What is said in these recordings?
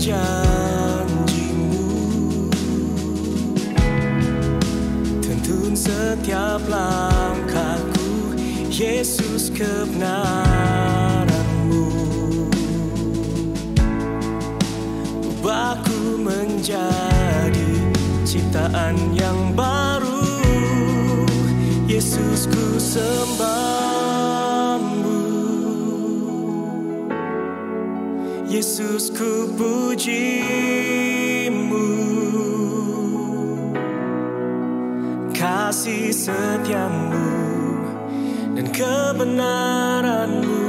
janjimu, tuntun setiap langkahku, Yesus kebenaranmu. Ubahku menjadi ciptaan yang baru, Yesus ku sembahmu, Yesus ku pujimu. Kasih setiamu dan kebenaranmu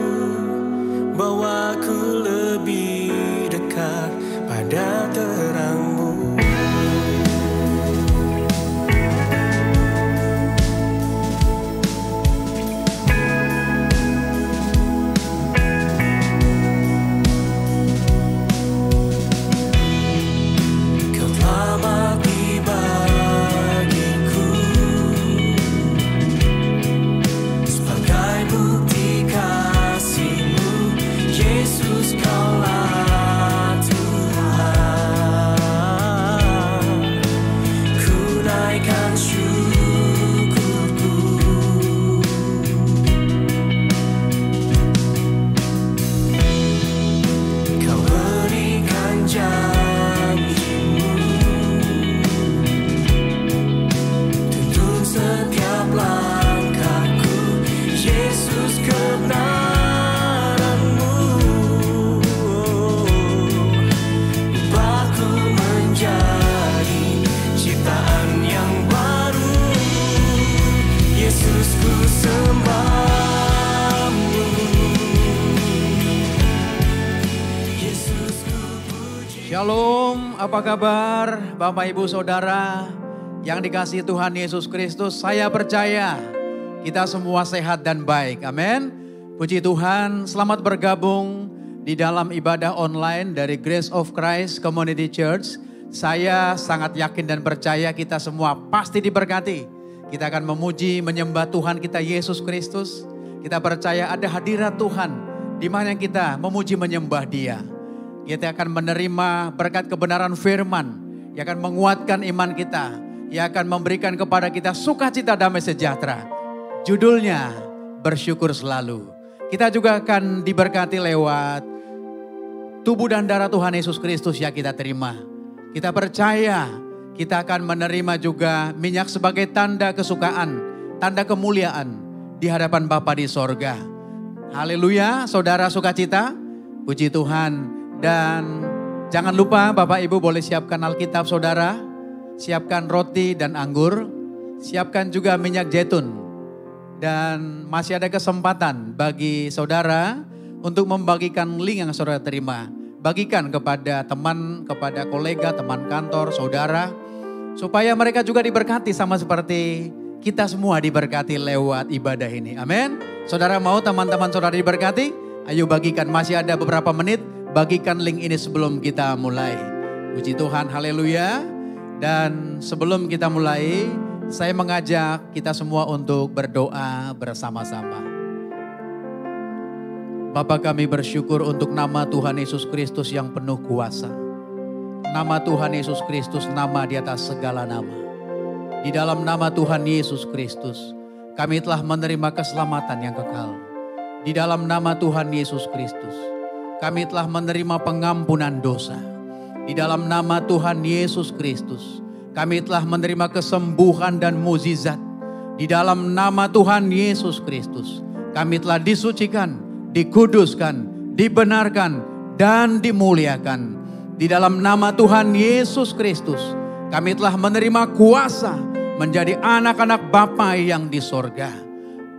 bawaku lebih dekat pada terangmu. Shalom, apa kabar Bapak Ibu Saudara yang dikasihi Tuhan Yesus Kristus? Saya percaya kita semua sehat dan baik, amin. Puji Tuhan, selamat bergabung di dalam ibadah online dari Grace of Christ Community Church. Saya sangat yakin dan percaya kita semua pasti diberkati. Kita akan memuji, menyembah Tuhan kita Yesus Kristus. Kita percaya ada hadirat Tuhan di mana kita memuji menyembah Dia. Kita akan menerima berkat kebenaran firman yang akan menguatkan iman kita, yang akan memberikan kepada kita sukacita damai sejahtera. Judulnya bersyukur selalu. Kita juga akan diberkati lewat tubuh dan darah Tuhan Yesus Kristus yang kita terima. Kita percaya kita akan menerima juga minyak sebagai tanda kesukaan, tanda kemuliaan di hadapan Bapa di sorga. Haleluya, saudara sukacita, puji Tuhan. Dan jangan lupa Bapak Ibu boleh siapkan Alkitab saudara, siapkan roti dan anggur, siapkan juga minyak zaitun. Dan masih ada kesempatan bagi saudara untuk membagikan link yang saudara terima. Bagikan kepada teman, kepada kolega, teman kantor, saudara. Supaya mereka juga diberkati sama seperti kita semua diberkati lewat ibadah ini. Amin. Saudara mau teman-teman saudara diberkati? Ayo bagikan, masih ada beberapa menit. Bagikan link ini sebelum kita mulai. Puji Tuhan, haleluya. Dan sebelum kita mulai, saya mengajak kita semua untuk berdoa bersama-sama. Bapa, kami bersyukur untuk nama Tuhan Yesus Kristus yang penuh kuasa. Nama Tuhan Yesus Kristus, nama di atas segala nama. Di dalam nama Tuhan Yesus Kristus, kami telah menerima keselamatan yang kekal. Di dalam nama Tuhan Yesus Kristus, kami telah menerima pengampunan dosa. Di dalam nama Tuhan Yesus Kristus, kami telah menerima kesembuhan dan mukjizat. Di dalam nama Tuhan Yesus Kristus, kami telah disucikan, dikuduskan, dibenarkan, dan dimuliakan. Di dalam nama Tuhan Yesus Kristus, kami telah menerima kuasa menjadi anak-anak Bapa yang di sorga.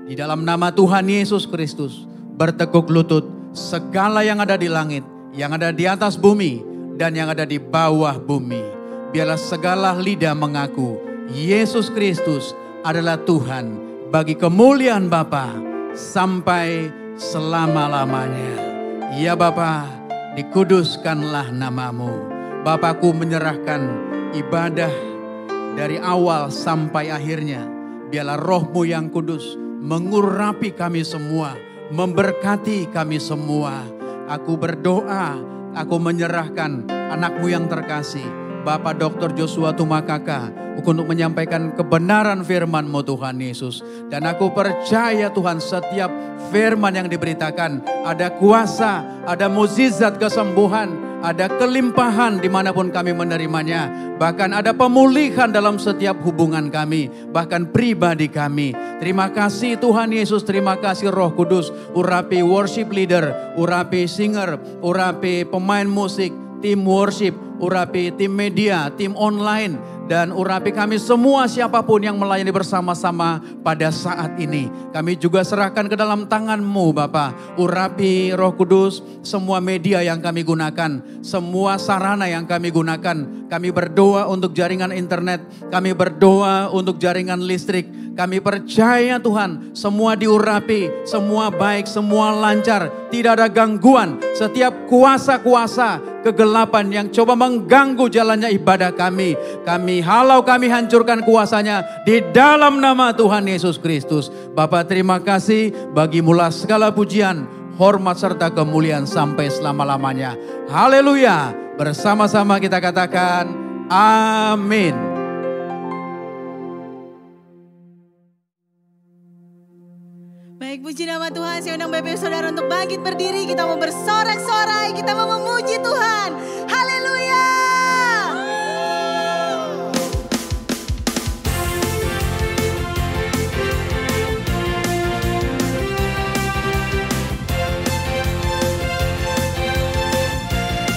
Di dalam nama Tuhan Yesus Kristus, bertekuk lutut segala yang ada di langit, yang ada di atas bumi, dan yang ada di bawah bumi. Biarlah segala lidah mengaku Yesus Kristus adalah Tuhan bagi kemuliaan Bapa sampai selama-lamanya. Ya Bapa, dikuduskanlah namamu. Bapakku menyerahkan ibadah dari awal sampai akhirnya. Biarlah roh-Mu yang kudus mengurapi kami semua, memberkati kami semua. Aku berdoa aku menyerahkan anakmu yang terkasih, Bapak Dr. Joshua Tumakaka, untuk menyampaikan kebenaran firman-Mu Tuhan Yesus. Dan aku percaya Tuhan, setiap firman yang diberitakan ada kuasa, ada mukjizat kesembuhan, ada kelimpahan dimanapun kami menerimanya. Bahkan ada pemulihan dalam setiap hubungan kami, bahkan pribadi kami. Terima kasih Tuhan Yesus, terima kasih Roh Kudus. Urapi worship leader, urapi singer, urapi pemain musik, tim worship, urapi tim media, tim online, dan urapi kami semua siapapun yang melayani bersama-sama pada saat ini. Kami juga serahkan ke dalam tangan-Mu Bapa. Urapi Roh Kudus semua media yang kami gunakan, semua sarana yang kami gunakan. Kami berdoa untuk jaringan internet, kami berdoa untuk jaringan listrik. Kami percaya Tuhan, semua diurapi, semua baik, semua lancar, tidak ada gangguan. Setiap kuasa-kuasa kegelapan yang coba mengganggu jalannya ibadah kami, kami halau, kami hancurkan kuasanya di dalam nama Tuhan Yesus Kristus. Bapa, terima kasih, bagimulah segala pujian, hormat serta kemuliaan sampai selama-lamanya. Haleluya. Bersama-sama kita katakan amin. Baik, puji nama Tuhan. Saya undang Bapak Saudara untuk bangkit berdiri. Kita mau bersorak-sorai, kita mau memuji Tuhan. Haleluya.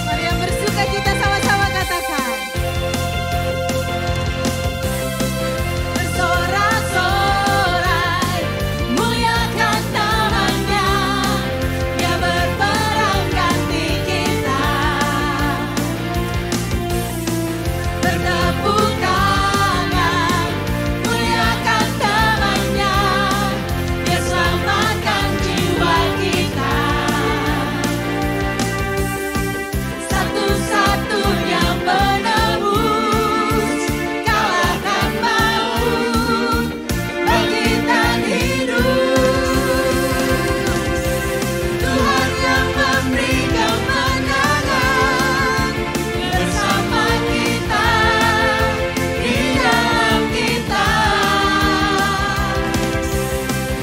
Mari yang bersuka cita sama-sama katakan. Bersorak-sorai, muliakan namanya. Dia berperang ganti kita. Bertepuk tangan, muliakan namanya. Dia selamatkan jiwa kita. Satu-satunya penebus, kalahkan maut, bangkitan hidup. Tuhan yang memberi kemenangan, bersama kita, di dalam kita.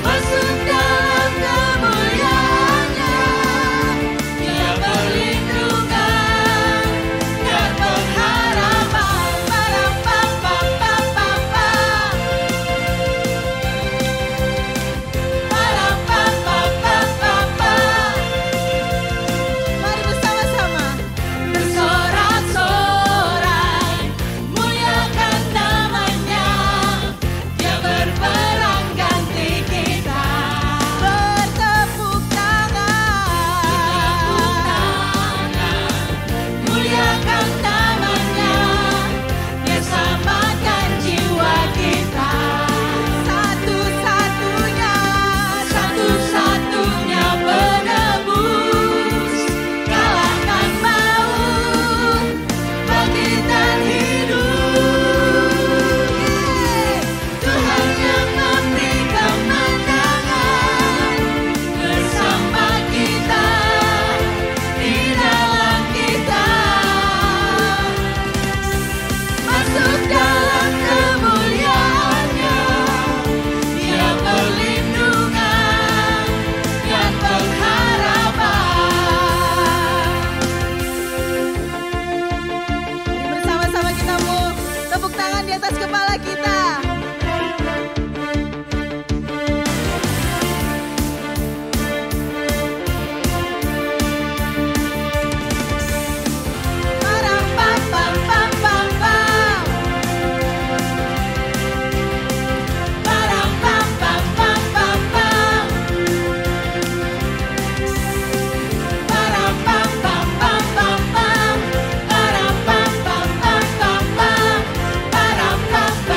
Masuk dalam kemuliaannya, Dia perlindungan dan pengharapan. Parapapapapapa. Parapapapapapa. Mari bersama-sama bersorak-sorai, muliakan namanya. Dia berperang ganti kita. Bertepuk tangan, muliakan namanya. Dia selamatkan jiwa kita. Satu-satunya penebus, kalahkan maut, bangkitan hidup. Tuhan yang memberi kemenangan, bersama kita, di dalam kita. Masuk dalam kemuliaannya, Dia perlindungan dan pengharapan. Bersama-sama kita mau tepuk tangan di atas kepala kita. Parapapapapapa. Parapapapapapa. Parapapapapapa. Parapapapapapa. Parapapapapapa.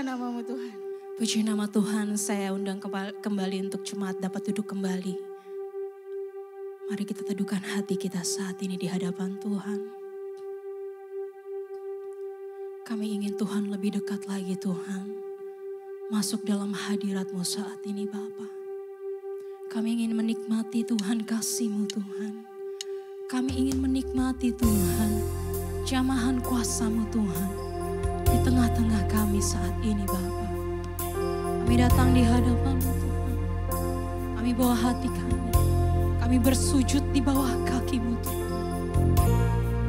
Terpujilah namamu Tuhan. Puji nama Tuhan, saya undang kembali untuk jemaat dapat duduk kembali. Mari kita teduhkan hati kita saat ini di hadapan Tuhan. Kami ingin Tuhan lebih dekat lagi Tuhan. Masuk dalam hadirat-Mu saat ini Bapa. Kami ingin menikmati Tuhan kasih-Mu Tuhan. Kami ingin menikmati Tuhan jamahan kuasa-Mu Tuhan. Di tengah-tengah kami saat ini Bapa. Kami datang di hadapan-Mu Tuhan. Kami bawa hati kami. Kami bersujud di bawah kaki-Mu Tuhan.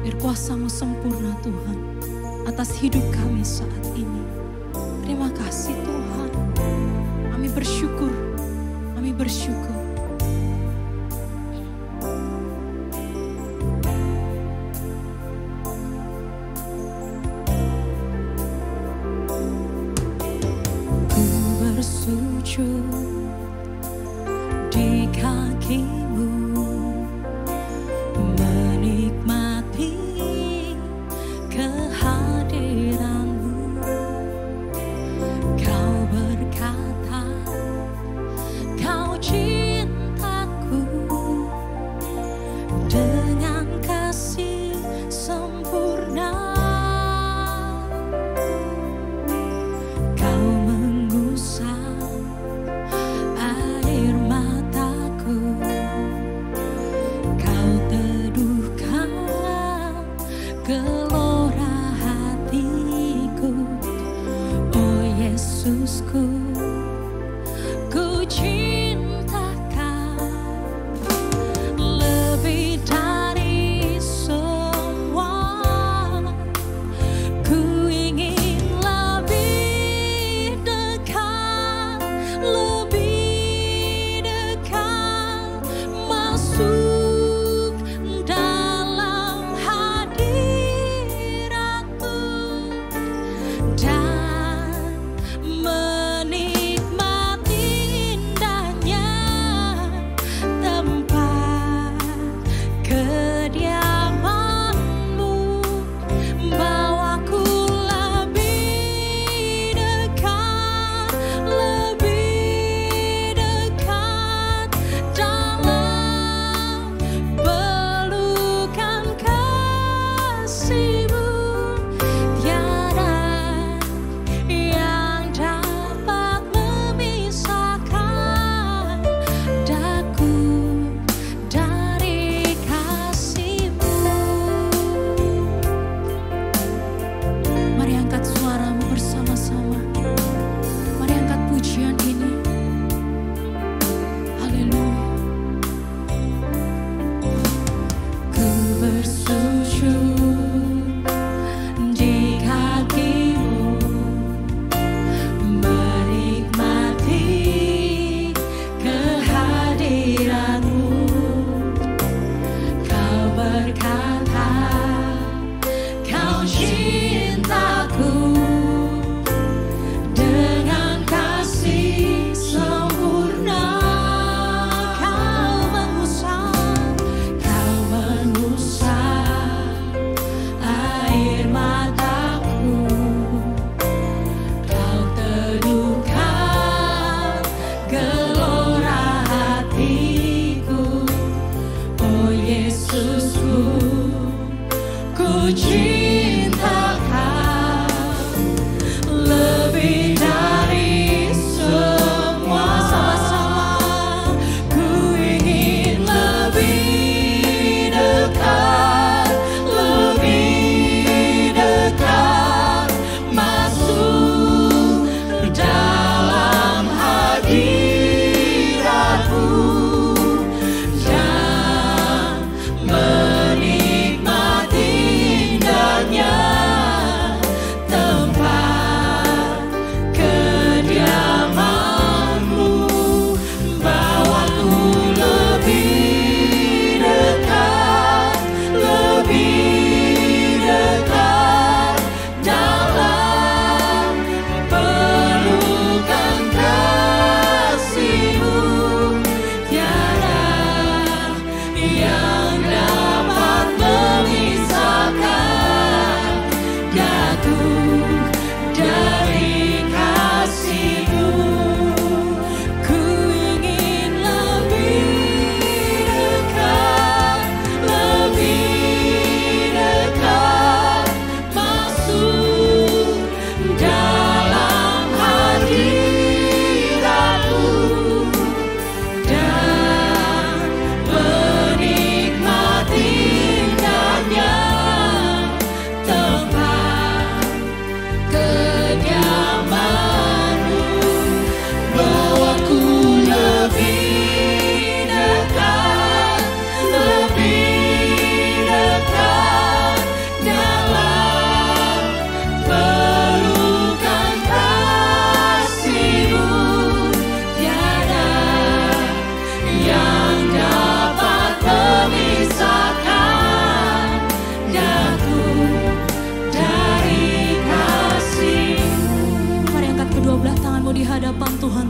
Biar kuasa-Mu sempurna Tuhan atas hidup kami saat ini. Terima kasih Tuhan. Kami bersyukur. Kami bersyukur. Ku bersujud di kaki-Mu, menikmati kehadiran-Mu. Kau berkata, Kau cintaku dengan kasih sempurna. Kau mengusap air mataku. Kau teduhkan gelora hatiku. Oh Yesusku, ku cintakan lebih dari semua. Ku ingin lebih dekat masuk dalam hadirat-Mu dan menikmati indahnya tempat kediaman-Mu. Bawaku lebih dekat dalam pelukan kasih-Mu. Tiada yang dapat memisahkan daku dari kasih-Mu. Mari angkat suaramu bersama-sama. Mari angkat pujian ini. Haleluya. Ku bersujud di kaki-Mu, menikmati kehadiran-Mu. Kau berkata, Kau cintaku dengan kasih sempurna. Kau mengusap air mataku. Kau teduhkan gelora hatiku. Oh Yesusku, ku cintakan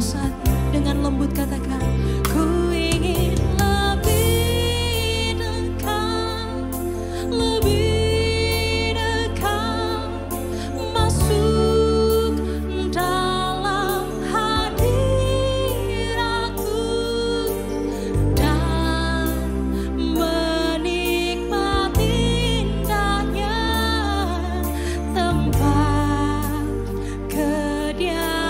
saat ini. Dengan lembut katakan, ku ingin lebih dekat, lebih dekat, masuk dalam hadiratmu dan menikmati indahnya tempat kediamanmu.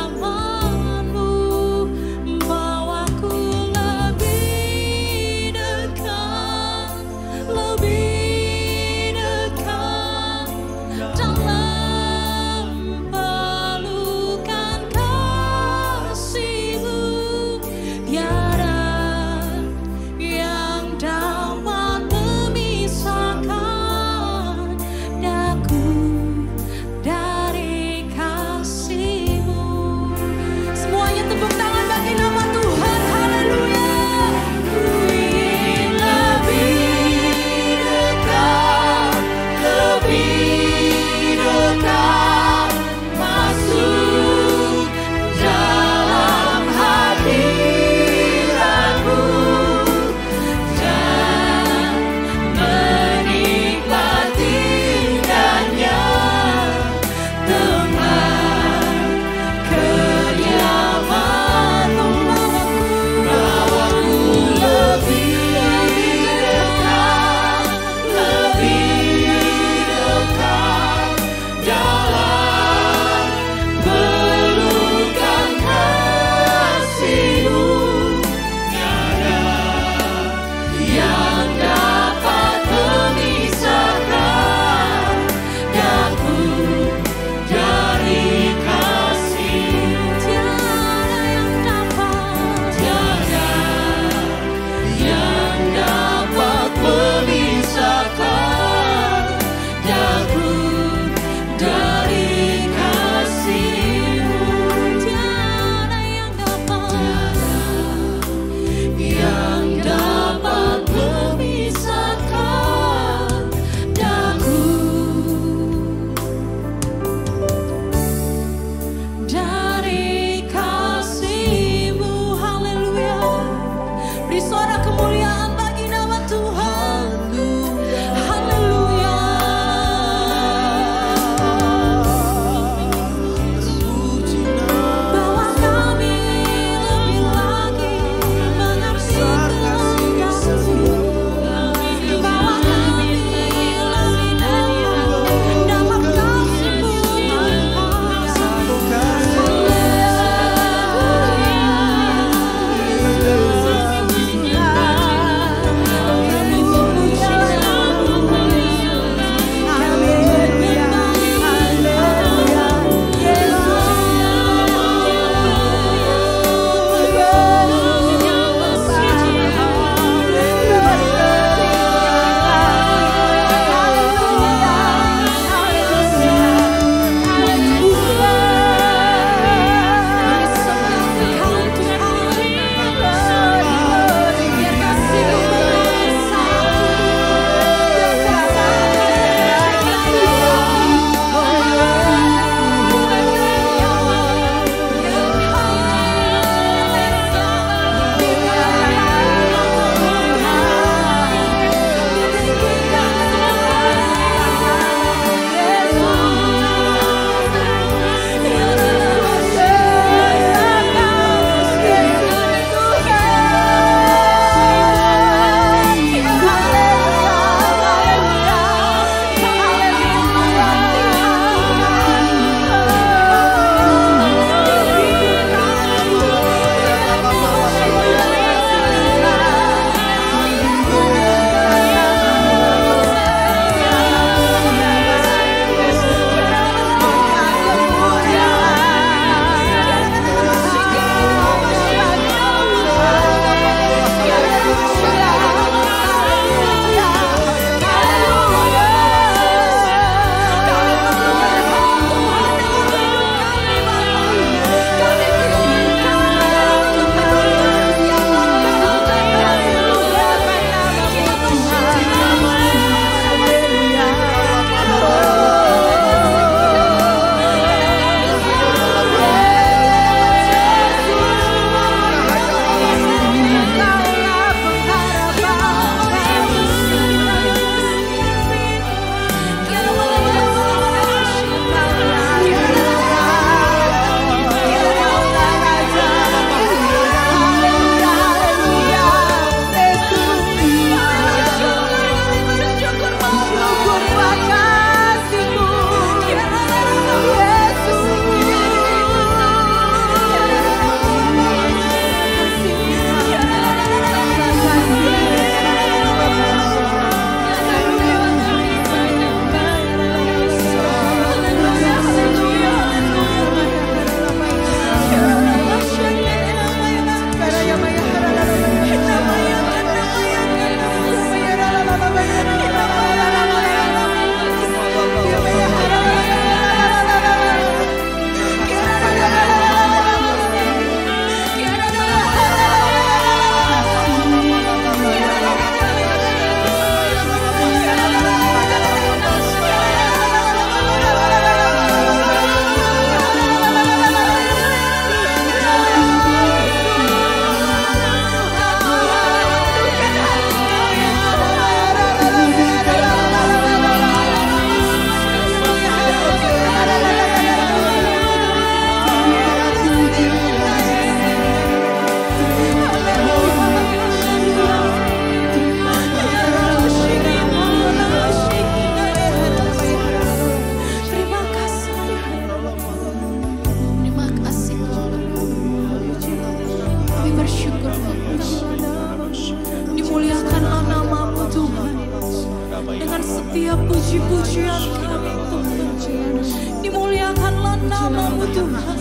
namamu Tuhan.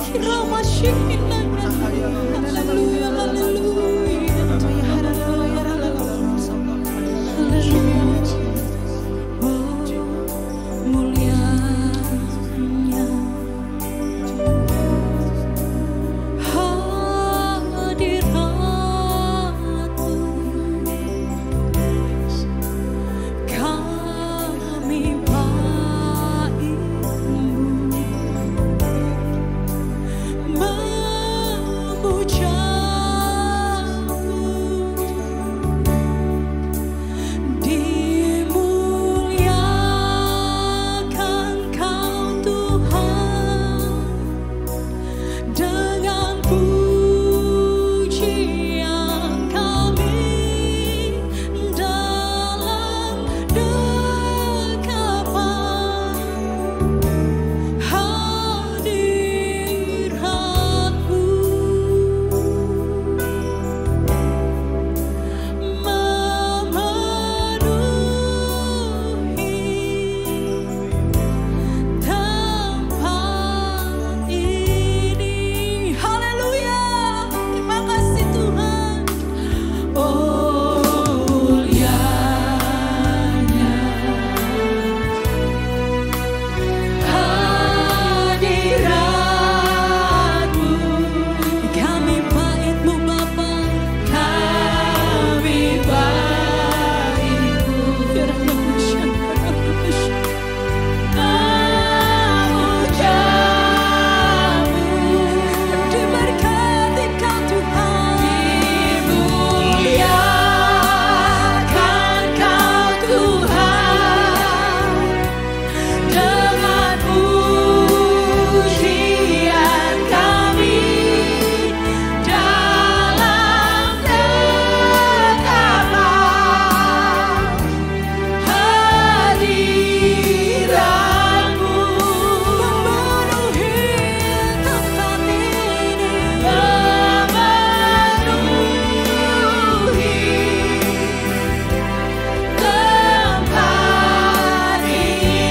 Kirama syikina. Haleluya, haleluya. Haleluya. Oh, mulianya hadirat-Mu. Kami baik-Mu memuja-Mu. Dimuliakan Kau Tuhan dengan pujian kami dalam dekapan hadirat-Mu. Memenuhi tempat ini. Haleluya. Terima kasih Tuhan. Oh, mulianya hadirat-Mu. Kami bait-Mu Bapa. Kami bait-Mu. Memuja-Mu. Diberkati Kau Tuhan. Dimuliakan Kau Tuhan dengan pujian kami dalam dekapan hadirat-Mu. Memenuhi tempat ini. Memenuhi tempat ini.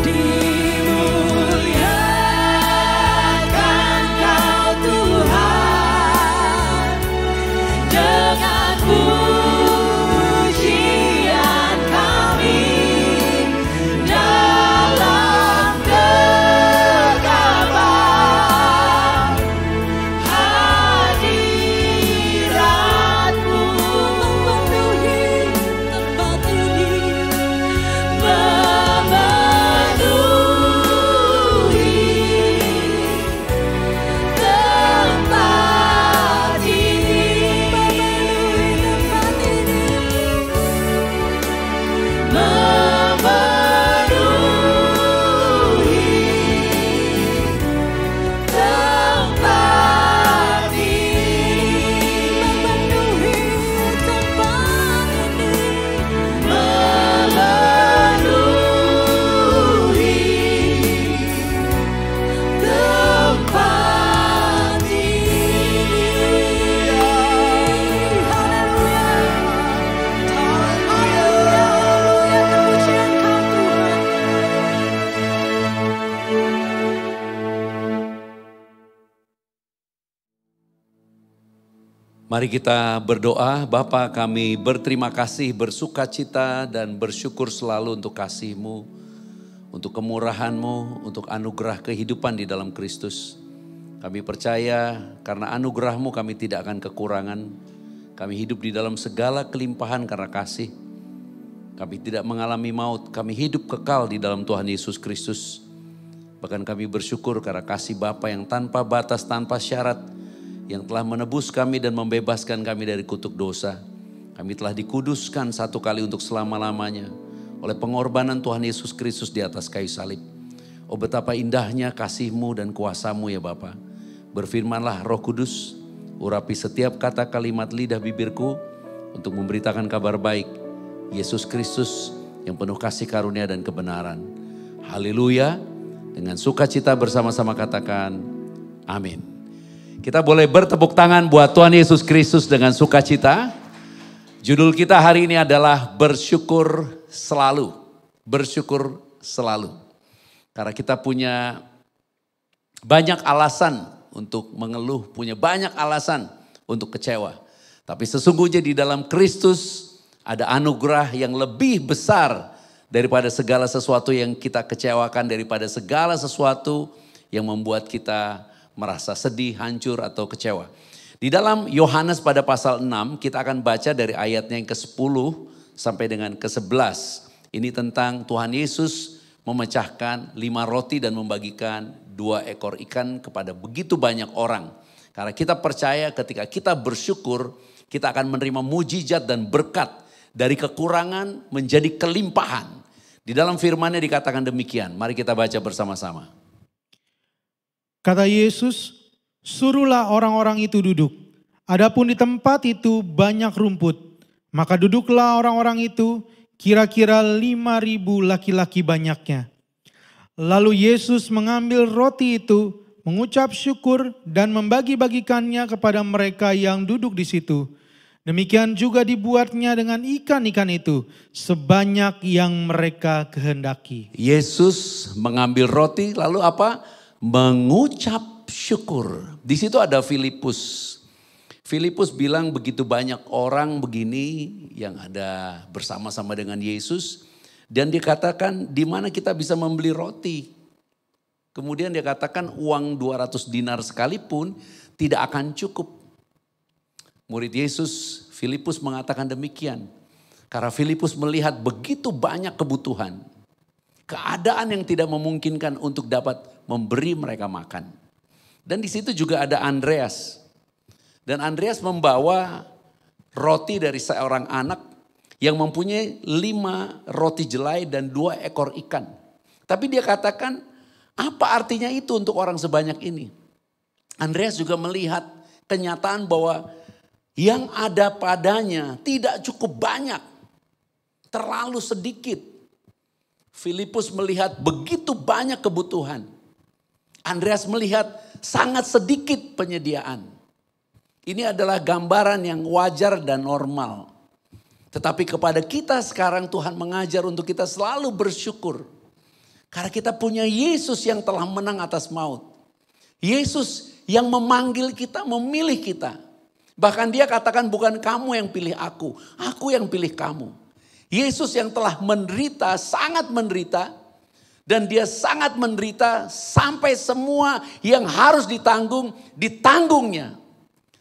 Dimuliakan Kau Tuhan dengan pujian kami dalam dekapan hadirat-Mu. Memenuhi tempat ini. Memenuhi tempat ini. Mari kita berdoa. Bapa, kami berterima kasih, bersuka cita dan bersyukur selalu untuk kasih-Mu, untuk kemurahan-Mu, untuk anugerah kehidupan di dalam Kristus. Kami percaya karena anugerah-Mu kami tidak akan kekurangan. Kami hidup di dalam segala kelimpahan karena kasih. Kami tidak mengalami maut, kami hidup kekal di dalam Tuhan Yesus Kristus. Bahkan kami bersyukur karena kasih Bapa yang tanpa batas, tanpa syarat, yang telah menebus kami dan membebaskan kami dari kutuk dosa. Kami telah dikuduskan satu kali untuk selama-lamanya oleh pengorbanan Tuhan Yesus Kristus di atas kayu salib. Oh betapa indahnya kasih-Mu dan kuasa-Mu ya Bapa. Berfirmanlah Roh Kudus, urapi setiap kata kalimat lidah bibirku untuk memberitakan kabar baik Yesus Kristus yang penuh kasih karunia dan kebenaran. Haleluya. Dengan sukacita bersama-sama katakan amin. Kita boleh bertepuk tangan buat Tuhan Yesus Kristus dengan sukacita. Judul kita hari ini adalah bersyukur selalu. Bersyukur selalu. Karena kita punya banyak alasan untuk mengeluh, punya banyak alasan untuk kecewa. Tapi sesungguhnya di dalam Kristus ada anugerah yang lebih besar daripada segala sesuatu yang kita kecewakan, daripada segala sesuatu yang membuat kita merasa sedih, hancur atau kecewa. Di dalam Yohanes pada pasal 6 kita akan baca dari ayatnya yang ke-10 sampai dengan ke-11. Ini tentang Tuhan Yesus memecahkan 5 roti dan membagikan 2 ekor ikan kepada begitu banyak orang. Karena kita percaya ketika kita bersyukur kita akan menerima mujizat dan berkat dari kekurangan menjadi kelimpahan. Di dalam firman-Nya dikatakan demikian. Mari kita baca bersama-sama. Kata Yesus, suruhlah orang-orang itu duduk. Adapun di tempat itu banyak rumput. Maka duduklah orang-orang itu, kira-kira 5.000 laki-laki banyaknya. Lalu Yesus mengambil roti itu, mengucap syukur dan membagi-bagikannya kepada mereka yang duduk di situ. Demikian juga dibuatnya dengan ikan-ikan itu, sebanyak yang mereka kehendaki. Yesus mengambil roti lalu apa? Mengucap syukur. Di situ ada Filipus. Filipus bilang begitu banyak orang begini yang ada bersama-sama dengan Yesus. Dan dia katakan di mana kita bisa membeli roti. Kemudian dia katakan uang 200 dinar sekalipun tidak akan cukup. Murid Yesus Filipus mengatakan demikian. Karena Filipus melihat begitu banyak kebutuhan. Keadaan yang tidak memungkinkan untuk dapat memberi mereka makan. Dan di situ juga ada Andreas. Dan Andreas membawa roti dari seorang anak yang mempunyai 5 roti jelai dan 2 ekor ikan. Tapi dia katakan, apa artinya itu untuk orang sebanyak ini? Andreas juga melihat kenyataan bahwa yang ada padanya tidak cukup banyak. Terlalu sedikit. Filipus melihat begitu banyak kebutuhan. Andreas melihat sangat sedikit penyediaan. Ini adalah gambaran yang wajar dan normal. Tetapi kepada kita sekarang Tuhan mengajar untuk kita selalu bersyukur. Karena kita punya Yesus yang telah menang atas maut. Yesus yang memanggil kita, memilih kita. Bahkan dia katakan bukan kamu yang pilih aku yang pilih kamu. Yesus yang telah menderita, sangat menderita. Dan dia sangat menderita sampai semua yang harus ditanggung, ditanggungnya.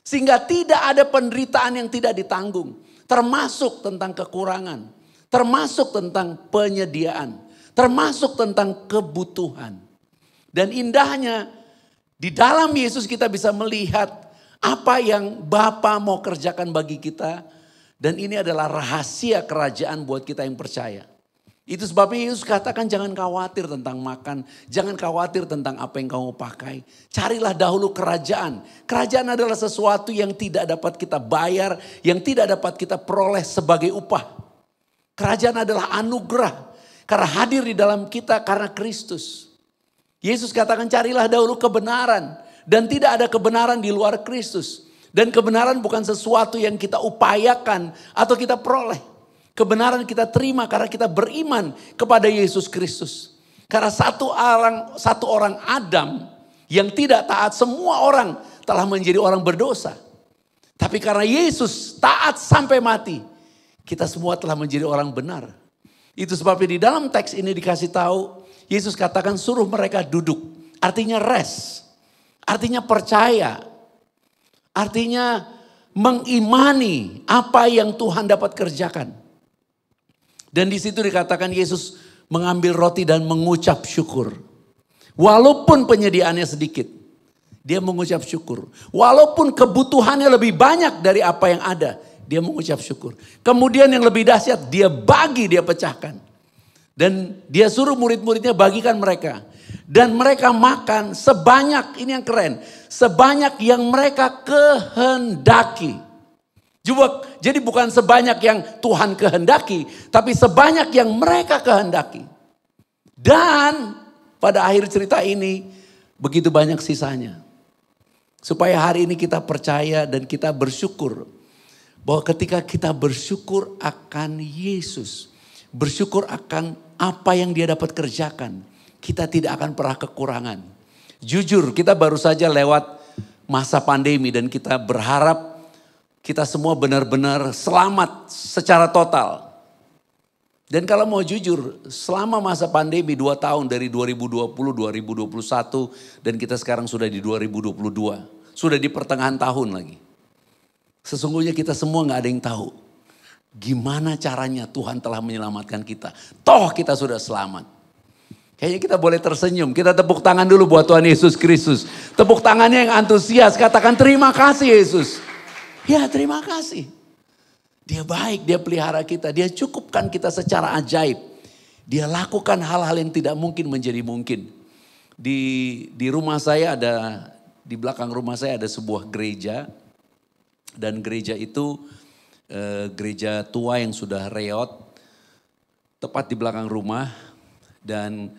Sehingga tidak ada penderitaan yang tidak ditanggung. Termasuk tentang kekurangan. Termasuk tentang penyediaan. Termasuk tentang kebutuhan. Dan indahnya di dalam Yesus kita bisa melihat apa yang Bapa mau kerjakan bagi kita. Dan ini adalah rahasia kerajaan buat kita yang percaya. Itu sebabnya Yesus katakan jangan khawatir tentang makan. Jangan khawatir tentang apa yang kamu pakai. Carilah dahulu kerajaan. Kerajaan adalah sesuatu yang tidak dapat kita bayar. Yang tidak dapat kita peroleh sebagai upah. Kerajaan adalah anugerah. Karena hadir di dalam kita karena Kristus. Yesus katakan carilah dahulu kebenaran. Dan tidak ada kebenaran di luar Kristus. Dan kebenaran bukan sesuatu yang kita upayakan atau kita peroleh. Kebenaran kita terima karena kita beriman kepada Yesus Kristus. Karena satu orang Adam yang tidak taat, semua orang telah menjadi orang berdosa. Tapi karena Yesus taat sampai mati, kita semua telah menjadi orang benar. Itu sebabnya di dalam teks ini dikasih tahu, Yesus katakan suruh mereka duduk. Artinya rest, artinya percaya, artinya mengimani apa yang Tuhan dapat kerjakan. Dan di situ dikatakan Yesus mengambil roti dan mengucap syukur. Walaupun penyediaannya sedikit, dia mengucap syukur. Walaupun kebutuhannya lebih banyak dari apa yang ada, dia mengucap syukur. Kemudian yang lebih dahsyat, dia bagi, dia pecahkan. Dan dia suruh murid-muridnya bagikan mereka. Dan mereka makan sebanyak, ini yang keren, sebanyak yang mereka kehendaki. Jadi bukan sebanyak yang Tuhan kehendaki, tapi sebanyak yang mereka kehendaki. Dan pada akhir cerita ini begitu banyak sisanya. Supaya hari ini kita percaya dan kita bersyukur Bahwa ketika kita bersyukur akan Yesus, bersyukur akan apa yang dia dapat kerjakan, kita tidak akan pernah kekurangan. Jujur, kita baru saja lewat masa pandemi dan kita berharap kita semua benar-benar selamat secara total. Dan kalau mau jujur, selama masa pandemi 2 tahun dari 2020, 2021 dan kita sekarang sudah di 2022. Sudah di pertengahan tahun lagi. Sesungguhnya kita semua gak ada yang tahu gimana caranya Tuhan telah menyelamatkan kita. Toh kita sudah selamat. Kayaknya kita boleh tersenyum. Kita tepuk tangan dulu buat Tuhan Yesus Kristus. Tepuk tangannya yang antusias. Katakan terima kasih Yesus. Ya terima kasih. Dia baik, dia pelihara kita. Dia cukupkan kita secara ajaib. Dia lakukan hal-hal yang tidak mungkin menjadi mungkin. Di rumah saya di belakang rumah saya ada sebuah gereja. Dan gereja itu gereja tua yang sudah reot. Tepat di belakang rumah. Dan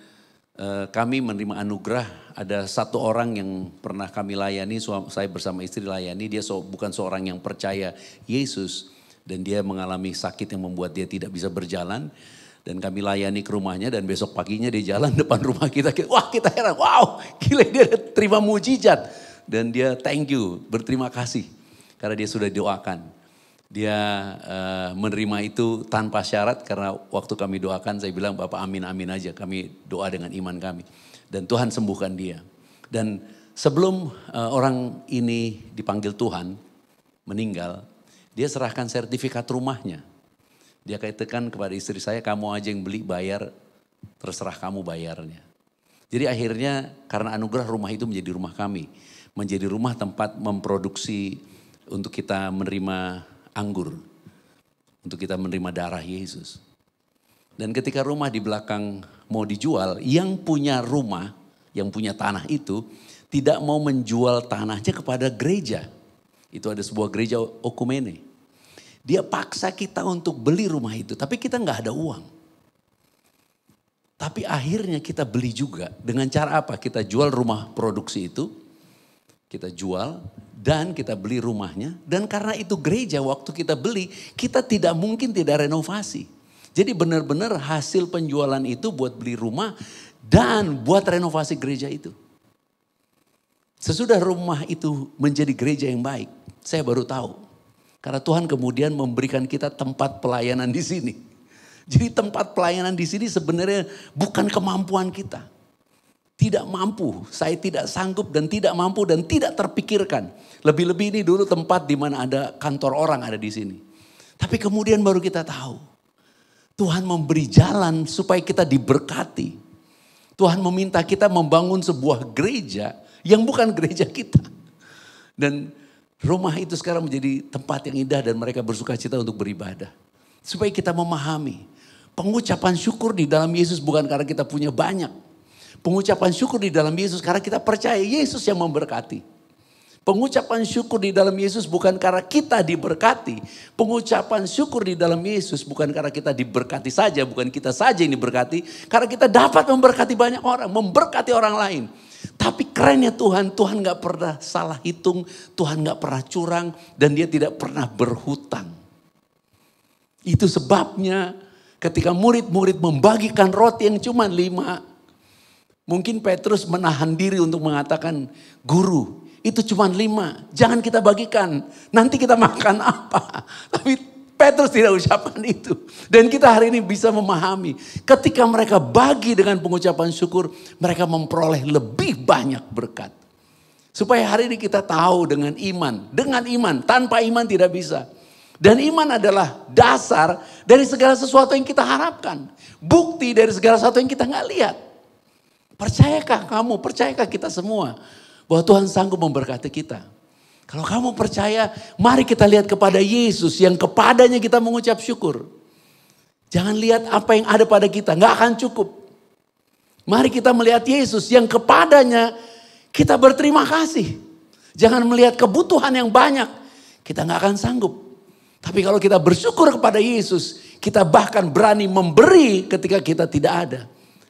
kami menerima anugerah. Ada satu orang yang pernah kami layani, saya bersama istri layani. Dia bukan seorang yang percaya Yesus. Dan dia mengalami sakit yang membuat dia tidak bisa berjalan. Dan kami layani ke rumahnya dan besok paginya dia jalan depan rumah kita. Wah kita heran, wow gila dia terima mujizat. Dan dia thank you, berterima kasih. Karena dia sudah doakan. Dia menerima itu tanpa syarat karena waktu kami doakan saya bilang Bapak amin amin aja. Kami doa dengan iman kami. Dan Tuhan sembuhkan dia. Dan sebelum orang ini dipanggil Tuhan, meninggal. Dia serahkan sertifikat rumahnya. Dia katakan kepada istri saya, kamu aja yang beli bayar, terserah kamu bayarnya. Jadi akhirnya karena anugerah rumah itu menjadi rumah kami. Menjadi rumah tempat memproduksi untuk kita menerima anggur. Untuk kita menerima darah Yesus. Dan ketika rumah di belakang mau dijual, yang punya rumah, yang punya tanah itu tidak mau menjual tanahnya kepada gereja. Itu ada sebuah gereja okumene. Dia paksa kita untuk beli rumah itu. Tapi kita gak ada uang. Tapi akhirnya kita beli juga. Dengan cara apa? Kita jual rumah produksi itu. Kita jual dan kita beli rumahnya. Dan karena itu gereja waktu kita beli. Kita tidak mungkin tidak renovasi. Jadi benar-benar hasil penjualan itu buat beli rumah. Dan buat renovasi gereja itu. Sesudah rumah itu menjadi gereja yang baik. Saya baru tahu. Karena Tuhan kemudian memberikan kita tempat pelayanan di sini. Jadi tempat pelayanan di sini sebenarnya bukan kemampuan kita. Tidak mampu, saya tidak sanggup dan tidak mampu dan tidak terpikirkan. Lebih-lebih ini dulu tempat di mana ada kantor orang ada di sini. Tapi kemudian baru kita tahu. Tuhan memberi jalan supaya kita diberkati. Tuhan meminta kita membangun sebuah gereja yang bukan gereja kita. Dan rumah itu sekarang menjadi tempat yang indah dan mereka bersuka cita untuk beribadah. Supaya kita memahami. Pengucapan syukur di dalam Yesus bukan karena kita punya banyak. Pengucapan syukur di dalam Yesus karena kita percaya Yesus yang memberkati. Pengucapan syukur di dalam Yesus bukan karena kita diberkati. Pengucapan syukur di dalam Yesus bukan karena kita diberkati saja. Bukan kita saja yang diberkati. Karena kita dapat memberkati banyak orang. Memberkati orang lain. Tapi kerennya Tuhan gak pernah salah hitung. Tuhan gak pernah curang. Dan dia tidak pernah berhutang. Itu sebabnya ketika murid-murid membagikan roti yang cuma 5. Mungkin Petrus menahan diri untuk mengatakan, guru itu cuma 5. Jangan kita bagikan. Nanti kita makan apa? Tapi Petrus tidak ucapkan itu. Dan kita hari ini bisa memahami. Ketika mereka bagi dengan pengucapan syukur. Mereka memperoleh lebih banyak berkat. Supaya hari ini kita tahu dengan iman. Dengan iman. Tanpa iman tidak bisa. Dan iman adalah dasar dari segala sesuatu yang kita harapkan. Bukti dari segala sesuatu yang kita gak lihat. Percayakah kamu, percayakah kita semua bahwa Tuhan sanggup memberkati kita? Kalau kamu percaya, mari kita lihat kepada Yesus yang kepadanya kita mengucap syukur. Jangan lihat apa yang ada pada kita, gak akan cukup. Mari kita melihat Yesus yang kepadanya kita berterima kasih. Jangan melihat kebutuhan yang banyak, kita gak akan sanggup. Tapi kalau kita bersyukur kepada Yesus, kita bahkan berani memberi ketika kita tidak ada.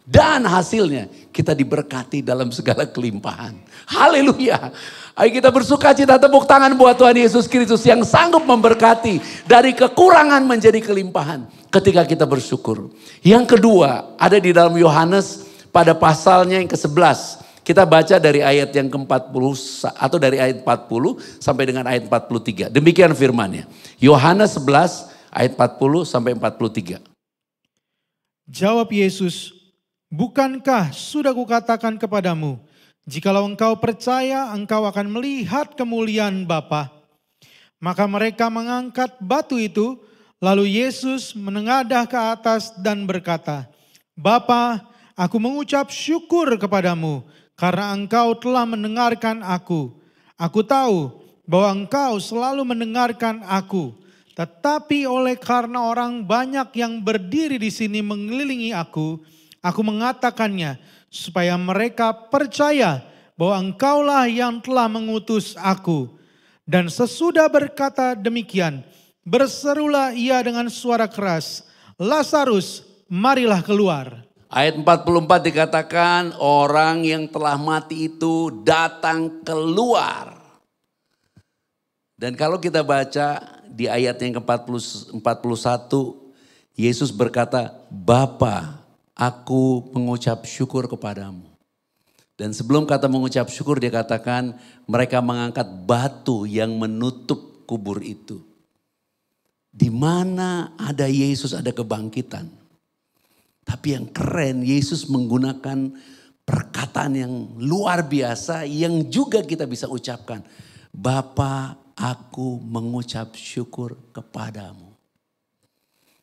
Dan hasilnya kita diberkati dalam segala kelimpahan. Haleluya. Ayo kita bersuka cita, tepuk tangan buat Tuhan Yesus Kristus yang sanggup memberkati dari kekurangan menjadi kelimpahan ketika kita bersyukur. Yang kedua ada di dalam Yohanes pada pasalnya yang ke-11. Kita baca dari ayat yang ke-40 atau dari ayat 40 sampai dengan ayat 43. Demikian firman-Nya. Yohanes 11 ayat 40 sampai 43. Jawab Yesus, bukankah sudah kukatakan kepadamu, jikalau engkau percaya engkau akan melihat kemuliaan Bapa. Maka mereka mengangkat batu itu, lalu Yesus menengadah ke atas dan berkata, Bapa, aku mengucap syukur kepadamu, karena engkau telah mendengarkan aku. Aku tahu bahwa engkau selalu mendengarkan aku. Tetapi oleh karena orang banyak yang berdiri di sini mengelilingi aku mengatakannya supaya mereka percaya bahwa engkaulah yang telah mengutus aku. Dan sesudah berkata demikian, berserulah ia dengan suara keras, Lazarus, marilah keluar. Ayat 44 dikatakan orang yang telah mati itu datang keluar. Dan kalau kita baca di ayat yang ke-41, Yesus berkata, Bapa, aku mengucap syukur kepadamu. Dan sebelum kata mengucap syukur dia katakan mereka mengangkat batu yang menutup kubur itu. Di mana ada Yesus ada kebangkitan. Tapi yang keren, Yesus menggunakan perkataan yang luar biasa yang juga kita bisa ucapkan. Bapa, aku mengucap syukur kepadamu.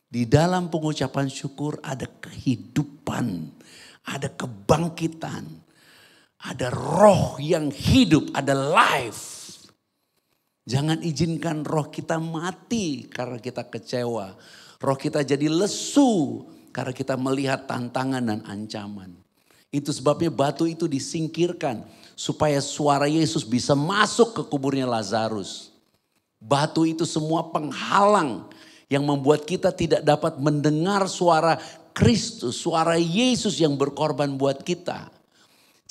Di dalam pengucapan syukur ada kehidupan, ada kebangkitan, ada roh yang hidup, ada life. Jangan izinkan roh kita mati karena kita kecewa. Roh kita jadi lesu karena kita melihat tantangan dan ancaman. Itu sebabnya batu itu disingkirkan supaya suara Yesus bisa masuk ke kuburnya Lazarus. Batu itu semua penghalang yang membuat kita tidak dapat mendengar suara Kristus, suara Yesus yang berkorban buat kita.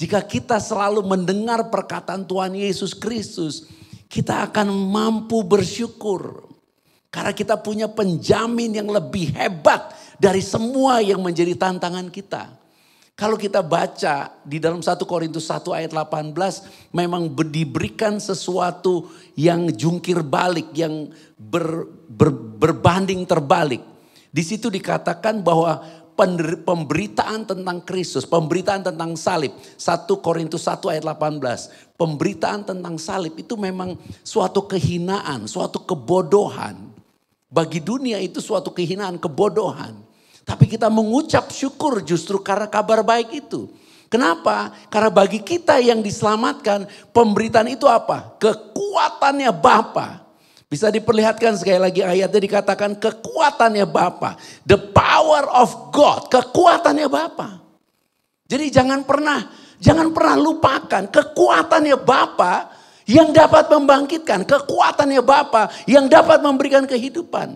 Jika kita selalu mendengar perkataan Tuhan Yesus Kristus, kita akan mampu bersyukur. Karena kita punya penjamin yang lebih hebat dari semua yang menjadi tantangan kita. Kalau kita baca di dalam 1 Korintus 1 ayat 18 memang diberikan sesuatu yang jungkir balik, yang berbanding terbalik. Di situ dikatakan bahwa pemberitaan tentang Kristus, pemberitaan tentang salib. 1 Korintus 1 ayat 18. Pemberitaan tentang salib itu memang suatu kehinaan, suatu kebodohan. Bagi dunia itu suatu kehinaan, kebodohan. Tapi kita mengucap syukur justru karena kabar baik itu. Kenapa? Karena bagi kita yang diselamatkan, pemberitaan itu apa? Kekuatannya Bapa. Bisa diperlihatkan sekali lagi ayatnya dikatakan kekuatannya Bapa. The power of God, kekuatannya Bapa. Jadi jangan pernah lupakan kekuatannya Bapa yang dapat membangkitkan, kekuatannya Bapa yang dapat memberikan kehidupan.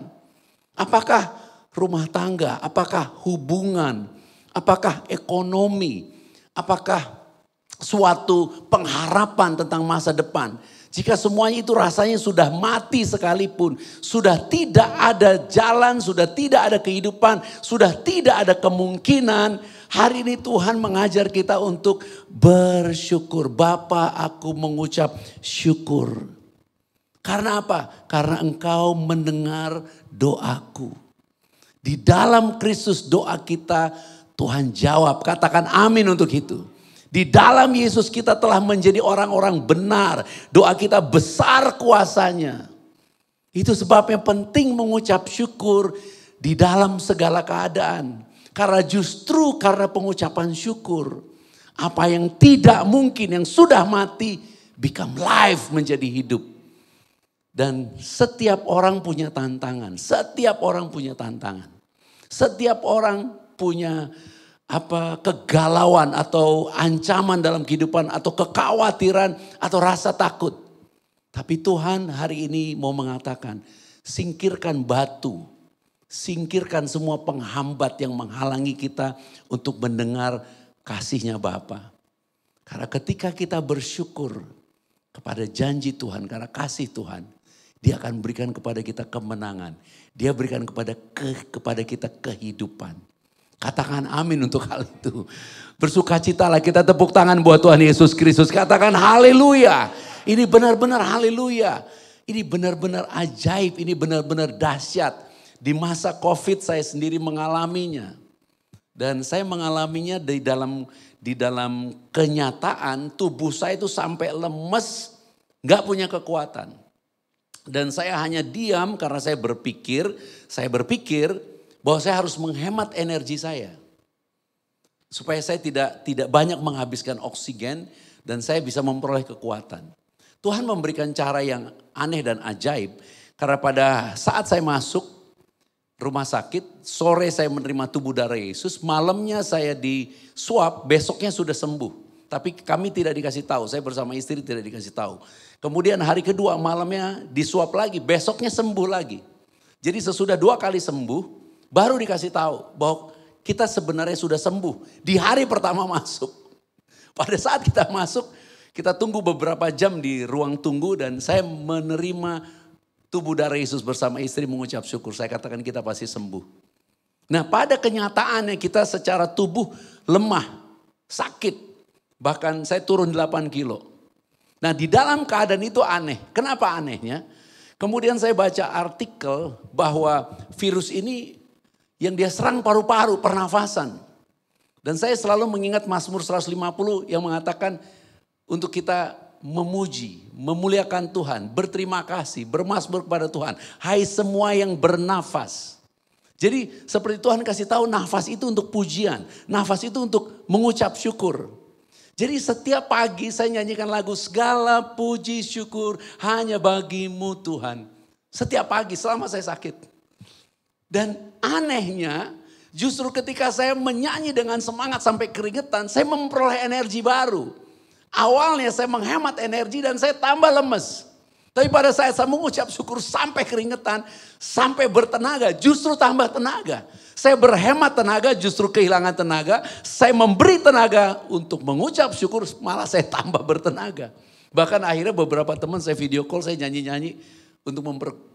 Apakah rumah tangga, apakah hubungan, apakah ekonomi, apakah suatu pengharapan tentang masa depan. Jika semuanya itu rasanya sudah mati sekalipun, sudah tidak ada jalan, sudah tidak ada kehidupan, sudah tidak ada kemungkinan. Hari ini Tuhan mengajar kita untuk bersyukur. Bapa, aku mengucap syukur. Karena apa? Karena Engkau mendengar doaku. Di dalam Kristus doa kita Tuhan jawab. Katakan amin untuk itu. Di dalam Yesus kita telah menjadi orang-orang benar. Doa kita besar kuasanya. Itu sebabnya penting mengucap syukur di dalam segala keadaan. Karena justru karena pengucapan syukur, apa yang tidak mungkin, yang sudah mati, become life, menjadi hidup. Dan setiap orang punya tantangan, setiap orang punya tantangan. Setiap orang punya kegalauan atau ancaman dalam kehidupan atau kekhawatiran atau rasa takut. Tapi Tuhan hari ini mau mengatakan, singkirkan batu. Singkirkan semua penghambat yang menghalangi kita untuk mendengar kasih-Nya Bapa. Karena ketika kita bersyukur kepada janji Tuhan, karena kasih Tuhan, Dia akan berikan kepada kita kemenangan. Dia berikan kepada kita kehidupan. Katakan amin untuk hal itu. Bersukacitalah, kita tepuk tangan buat Tuhan Yesus Kristus. Katakan haleluya. Ini benar-benar haleluya. Ini benar-benar ajaib, ini benar-benar dahsyat. Di masa COVID saya sendiri mengalaminya. Dan saya mengalaminya di dalam kenyataan tubuh saya itu sampai lemes, gak punya kekuatan. Dan saya hanya diam karena saya berpikir bahwa saya harus menghemat energi saya. Supaya saya tidak banyak menghabiskan oksigen dan saya bisa memperoleh kekuatan. Tuhan memberikan cara yang aneh dan ajaib. Karena pada saat saya masuk rumah sakit, sore saya menerima tubuh darah Yesus, malamnya saya di swab, besoknya sudah sembuh. Tapi kami tidak dikasih tahu, saya bersama istri tidak dikasih tahu. Kemudian hari kedua malamnya disuap lagi, besoknya sembuh lagi. Jadi sesudah 2 kali sembuh, baru dikasih tahu bahwa kita sebenarnya sudah sembuh. Di hari pertama masuk. Pada saat kita masuk, kita tunggu beberapa jam di ruang tunggu dan saya menerima tubuh darah Yesus bersama istri mengucap syukur. Saya katakan kita pasti sembuh. Nah pada kenyataannya kita secara tubuh lemah, sakit. Bahkan saya turun 8 kilo. Nah di dalam keadaan itu aneh. Kenapa anehnya? Kemudian saya baca artikel bahwa virus ini yang dia serang paru-paru, pernafasan. Dan saya selalu mengingat Mazmur 150 yang mengatakan untuk kita memuji, memuliakan Tuhan, berterima kasih, bermazmur kepada Tuhan. Hai semua yang bernafas. Jadi seperti Tuhan kasih tahu nafas itu untuk pujian, nafas itu untuk mengucap syukur. Jadi setiap pagi saya nyanyikan lagu segala puji syukur hanya bagimu Tuhan. Setiap pagi selama saya sakit. Dan anehnya justru ketika saya menyanyi dengan semangat sampai keringetan, saya memperoleh energi baru. Awalnya saya menghemat energi dan saya tambah lemes. Tapi pada saat saya mengucap syukur sampai keringetan, sampai bertenaga, justru tambah tenaga. Saya berhemat tenaga, justru kehilangan tenaga. Saya memberi tenaga untuk mengucap syukur, malah saya tambah bertenaga. Bahkan akhirnya beberapa teman saya video call, saya nyanyi-nyanyi untuk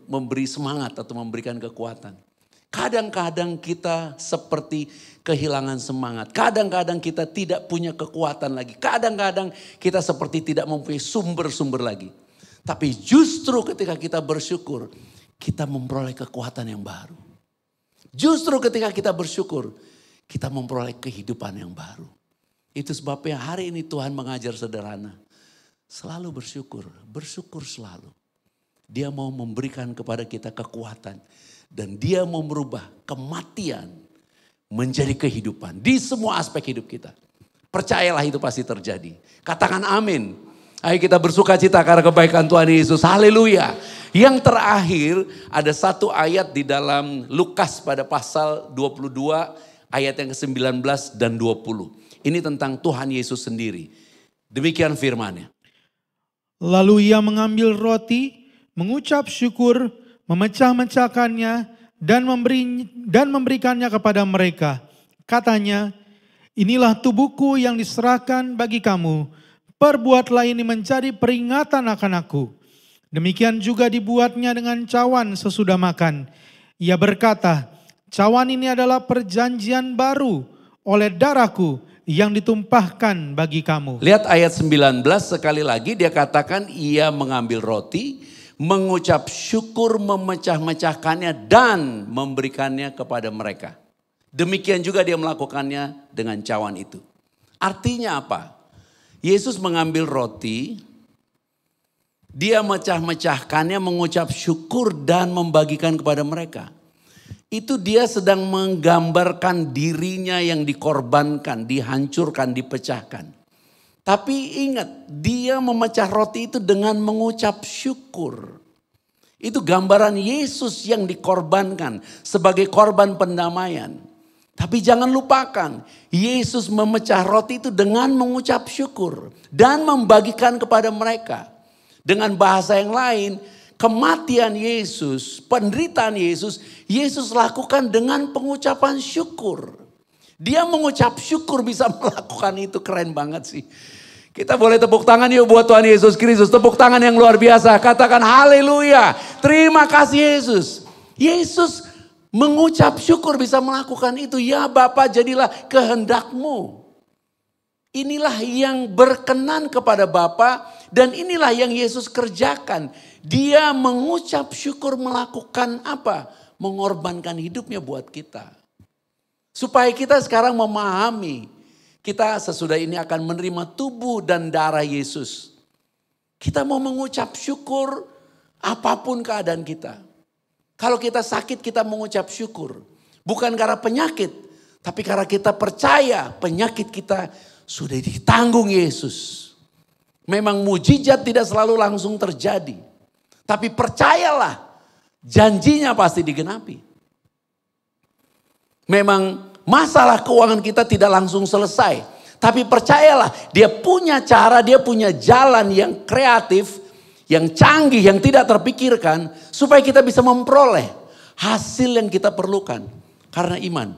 memberi semangat atau memberikan kekuatan. Kadang-kadang kita seperti kehilangan semangat. Kadang-kadang kita tidak punya kekuatan lagi. Kadang-kadang kita seperti tidak mempunyai sumber-sumber lagi. Tapi justru ketika kita bersyukur, kita memperoleh kekuatan yang baru. Justru ketika kita bersyukur, kita memperoleh kehidupan yang baru. Itu sebabnya hari ini Tuhan mengajar sederhana. Selalu bersyukur, bersyukur selalu. Dia mau memberikan kepada kita kekuatan. Dan dia mau merubah kematian menjadi kehidupan di semua aspek hidup kita. Percayalah itu pasti terjadi. Katakan amin. Ayo kita bersukacita karena kebaikan Tuhan Yesus. Haleluya. Yang terakhir ada satu ayat di dalam Lukas pada pasal 22 ayat yang ke-19 dan 20. Ini tentang Tuhan Yesus sendiri. Demikian firman-Nya. Lalu ia mengambil roti, mengucap syukur, memecah-mecahkannya dan memberikannya kepada mereka. Katanya, inilah tubuhku yang diserahkan bagi kamu. Perbuatlah ini menjadi peringatan akan aku. Demikian juga dibuatnya dengan cawan sesudah makan. Ia berkata, cawan ini adalah perjanjian baru oleh darahku yang ditumpahkan bagi kamu. Lihat ayat 19 sekali lagi dia katakan ia mengambil roti, mengucap syukur, memecah-mecahkannya dan memberikannya kepada mereka. Demikian juga dia melakukannya dengan cawan itu. Artinya apa? Yesus mengambil roti, dia mecah-mecahkannya, mengucap syukur dan membagikan kepada mereka. Itu dia sedang menggambarkan dirinya yang dikorbankan, dihancurkan, dipecahkan. Tapi ingat, dia memecah roti itu dengan mengucap syukur. Itu gambaran Yesus yang dikorbankan sebagai korban pendamaian. Tapi jangan lupakan, Yesus memecah roti itu dengan mengucap syukur dan membagikan kepada mereka. Dengan bahasa yang lain, kematian Yesus, penderitaan Yesus, Yesus lakukan dengan pengucapan syukur. Dia mengucap syukur bisa melakukan itu, keren banget sih. Kita boleh tepuk tangan yuk buat Tuhan Yesus Kristus. Tepuk tangan yang luar biasa. Katakan haleluya. Terima kasih Yesus. Yesus mengucap syukur bisa melakukan itu. Ya Bapa, jadilah kehendak-Mu. Inilah yang berkenan kepada Bapa dan inilah yang Yesus kerjakan. Dia mengucap syukur melakukan apa? Mengorbankan hidupnya buat kita. Supaya kita sekarang memahami. Kita sesudah ini akan menerima tubuh dan darah Yesus. Kita mau mengucap syukur apapun keadaan kita. Kalau kita sakit kita mengucap syukur. Bukan karena penyakit. Tapi karena kita percaya penyakit kita sudah ditanggung Yesus. Memang mujizat tidak selalu langsung terjadi. Tapi percayalah janjinya pasti digenapi. Memang masalah keuangan kita tidak langsung selesai. Tapi percayalah dia punya cara, dia punya jalan yang kreatif, yang canggih, yang tidak terpikirkan. Supaya kita bisa memperoleh hasil yang kita perlukan. Karena iman.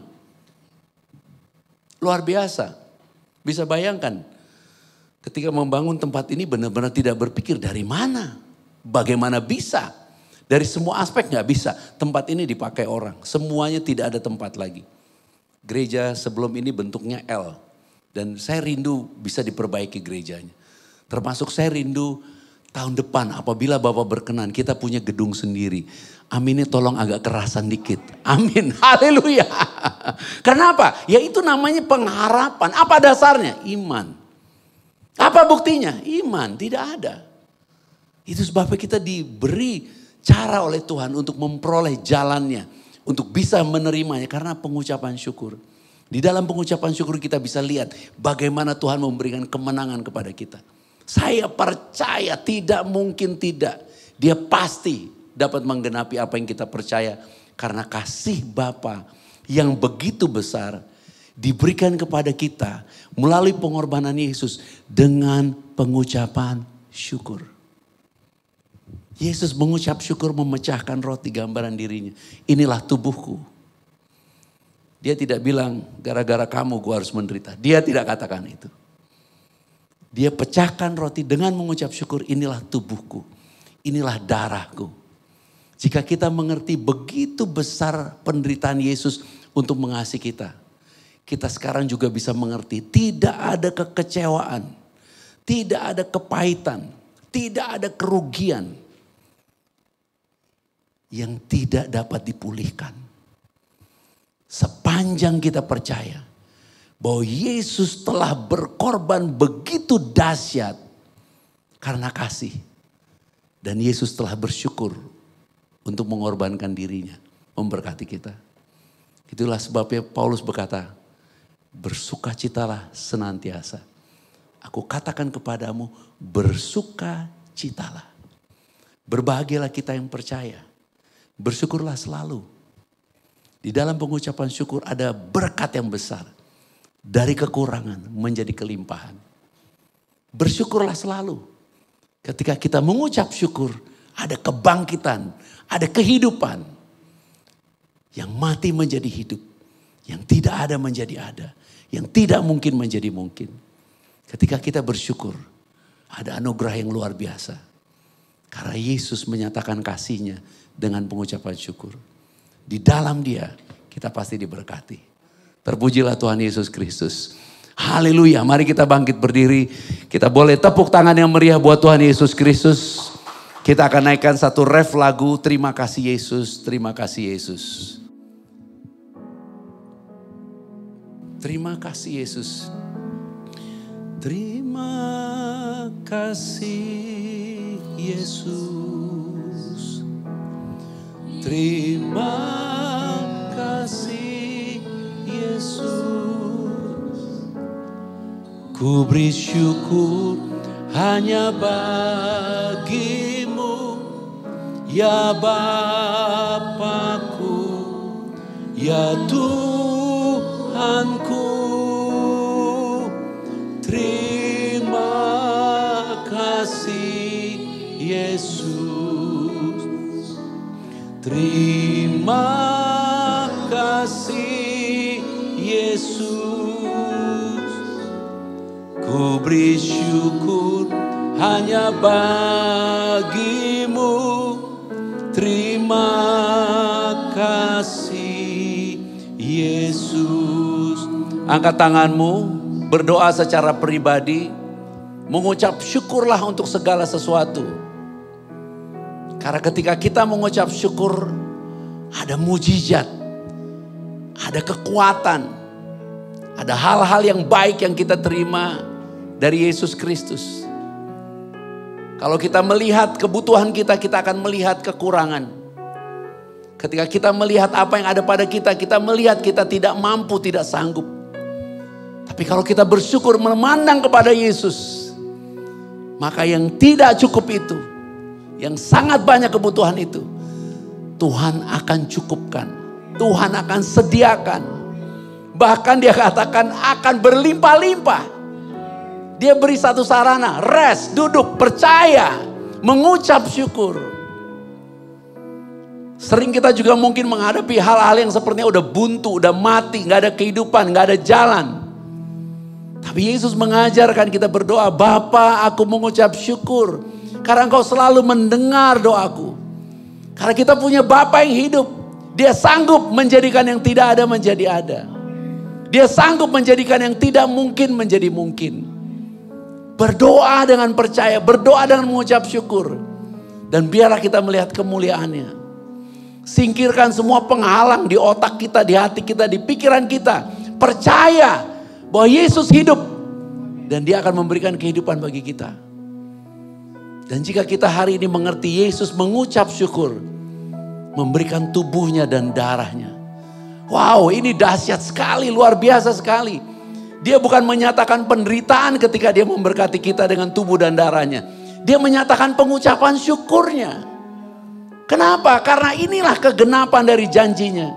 Luar biasa. Bisa bayangkan ketika membangun tempat ini benar-benar tidak berpikir dari mana. Bagaimana bisa. Dari semua aspek gak bisa. Tempat ini dipakai orang. Semuanya tidak ada tempat lagi. Gereja sebelum ini bentuknya L. Dan saya rindu bisa diperbaiki gerejanya. Termasuk saya rindu tahun depan apabila Bapak berkenan kita punya gedung sendiri. Aminnya tolong agak kerasan dikit. Amin. Haleluya. Kenapa? Ya itu namanya pengharapan. Apa dasarnya? Iman. Apa buktinya? Iman. Tidak ada. Itu sebabnya kita diberi cara oleh Tuhan untuk memperoleh jalannya. Untuk bisa menerimanya karena pengucapan syukur. Di dalam pengucapan syukur kita bisa lihat bagaimana Tuhan memberikan kemenangan kepada kita. Saya percaya tidak mungkin tidak. Dia pasti dapat menggenapi apa yang kita percaya. Karena kasih Bapa yang begitu besar diberikan kepada kita melalui pengorbanan Yesus dengan pengucapan syukur. Yesus mengucap syukur memecahkan roti gambaran dirinya. Inilah tubuhku. Dia tidak bilang gara-gara kamu gue harus menderita. Dia tidak katakan itu. Dia pecahkan roti dengan mengucap syukur, inilah tubuhku. Inilah darahku. Jika kita mengerti begitu besar penderitaan Yesus untuk mengasihi kita. Kita sekarang juga bisa mengerti tidak ada kekecewaan. Tidak ada kepahitan. Tidak ada kerugian. Yang tidak dapat dipulihkan. Sepanjang kita percaya bahwa Yesus telah berkorban begitu dahsyat karena kasih. Dan Yesus telah bersyukur untuk mengorbankan dirinya, memberkati kita. Itulah sebabnya Paulus berkata, bersukacitalah senantiasa. Aku katakan kepadamu, bersukacitalah. Berbahagialah kita yang percaya. Bersyukurlah selalu. Di dalam pengucapan syukur ada berkat yang besar. Dari kekurangan menjadi kelimpahan. Bersyukurlah selalu. Ketika kita mengucap syukur, ada kebangkitan, ada kehidupan. Yang mati menjadi hidup. Yang tidak ada menjadi ada. Yang tidak mungkin menjadi mungkin. Ketika kita bersyukur, ada anugerah yang luar biasa. Karena Yesus menyatakan kasih-Nya dengan pengucapan syukur. Di dalam Dia kita pasti diberkati. Terpujilah Tuhan Yesus Kristus. Haleluya. Mari kita bangkit berdiri. Kita boleh tepuk tangan yang meriah buat Tuhan Yesus Kristus. Kita akan naikkan satu ref lagu. Terima kasih Yesus. Terima kasih Yesus. Terima kasih Yesus. Terima kasih Yesus. Terima kasih Yesus. Ku beri syukur hanya bagimu, ya Bapakku, ya Tuhanku. Terima kasih Yesus. Yesus. Ku beri syukur hanya bagimu. Terima kasih Yesus. Angkat tanganmu, berdoa secara pribadi. Mengucap syukurlah untuk segala sesuatu. Karena ketika kita mengucap syukur, ada mujizat, ada kekuatan, ada hal-hal yang baik yang kita terima dari Yesus Kristus. Kalau kita melihat kebutuhan kita, kita akan melihat kekurangan. Ketika kita melihat apa yang ada pada kita, kita melihat kita tidak mampu, tidak sanggup. Tapi kalau kita bersyukur memandang kepada Yesus, maka yang tidak cukup itu, yang sangat banyak kebutuhan itu, Tuhan akan cukupkan. Tuhan akan sediakan. Bahkan dia katakan akan berlimpah-limpah. Dia beri satu sarana, rest, duduk, percaya, mengucap syukur. Sering kita juga mungkin menghadapi hal-hal yang sepertinya udah buntu, udah mati, gak ada kehidupan, gak ada jalan. Tapi Yesus mengajarkan kita berdoa, Bapa, aku mengucap syukur karena Engkau selalu mendengar doaku. Karena kita punya Bapa yang hidup. Dia sanggup menjadikan yang tidak ada menjadi ada. Dia sanggup menjadikan yang tidak mungkin menjadi mungkin. Berdoa dengan percaya, berdoa dengan mengucap syukur. Dan biarlah kita melihat kemuliaannya. Singkirkan semua penghalang di otak kita, di hati kita, di pikiran kita. Percaya bahwa Yesus hidup dan dia akan memberikan kehidupan bagi kita. Dan jika kita hari ini mengerti Yesus mengucap syukur, memberikan tubuhnya dan darahnya. Wow, ini dahsyat sekali, luar biasa sekali. Dia bukan menyatakan penderitaan ketika dia memberkati kita dengan tubuh dan darahnya. Dia menyatakan pengucapan syukurnya. Kenapa? Karena inilah kegenapan dari janjinya.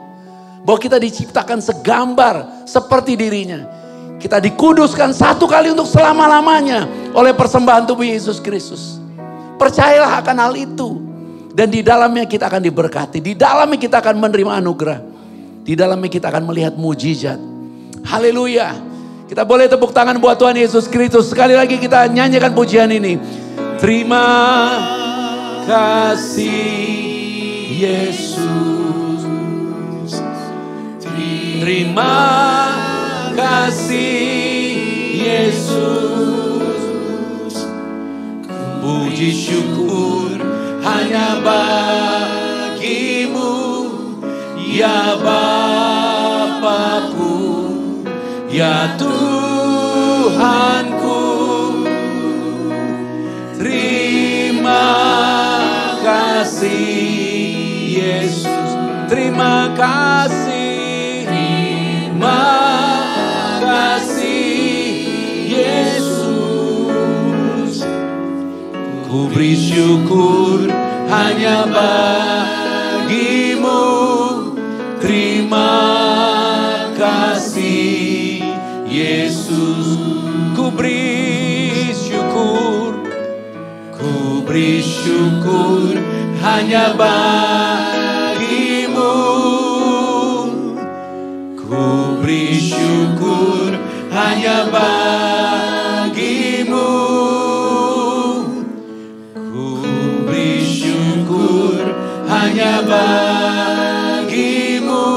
Bahwa kita diciptakan segambar seperti dirinya. Kita dikuduskan satu kali untuk selama-lamanya oleh persembahan tubuh Yesus Kristus. Percayalah akan hal itu. Dan di dalamnya kita akan diberkati. Di dalamnya kita akan menerima anugerah. Di dalamnya kita akan melihat mujizat. Haleluya. Kita boleh tepuk tangan buat Tuhan Yesus Kristus. Sekali lagi kita nyanyikan pujian ini. Terima kasih Yesus. Terima kasih Yesus. Puji syukur hanya bagimu, ya Bapakku, ya Tuhanku. Terima kasih Yesus. Terima kasih. Terima kasih Yesus. Ku beri syukur hanya bagimu. Terima kasih Yesus. Ku beri syukur. Ku beri syukur hanya bagimu. Ku beri syukur hanya bagimu. Ku beri syukur hanya bagimu.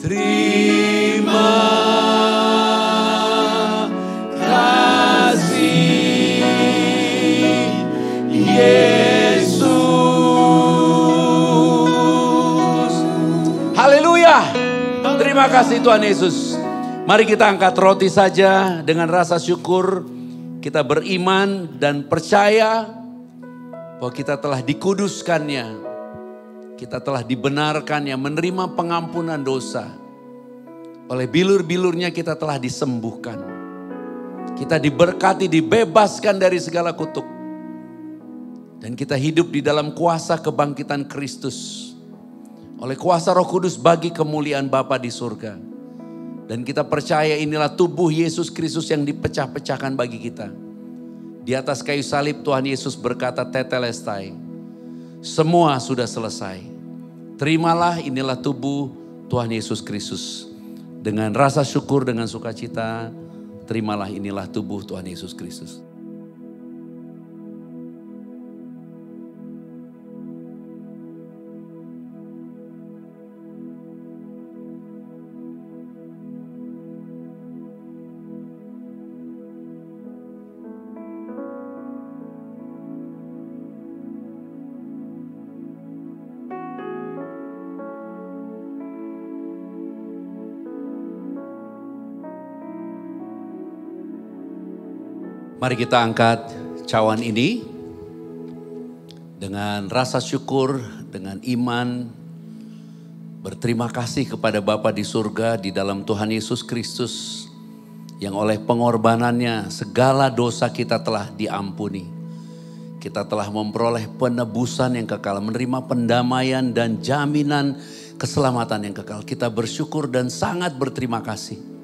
Terima kasih Yesus. Haleluya. Terima kasih Tuhan Yesus. Mari kita angkat roti saja dengan rasa syukur. Kita beriman dan percaya bahwa kita telah dikuduskannya. Kita telah dibenarkannya, menerima pengampunan dosa. Oleh bilur-bilurnya kita telah disembuhkan. Kita diberkati, dibebaskan dari segala kutuk. Dan kita hidup di dalam kuasa kebangkitan Kristus. Oleh kuasa Roh Kudus bagi kemuliaan Bapa di surga. Dan kita percaya inilah tubuh Yesus Kristus yang dipecah-pecahkan bagi kita. Di atas kayu salib Tuhan Yesus berkata tetelestai. Semua sudah selesai. Terimalah, inilah tubuh Tuhan Yesus Kristus. Dengan rasa syukur, dengan sukacita, terimalah, inilah tubuh Tuhan Yesus Kristus. Mari kita angkat cawan ini dengan rasa syukur, dengan iman, berterima kasih kepada Bapa di surga di dalam Tuhan Yesus Kristus yang oleh pengorbanannya segala dosa kita telah diampuni. Kita telah memperoleh penebusan yang kekal, menerima pendamaian dan jaminan keselamatan yang kekal. Kita bersyukur dan sangat berterima kasih.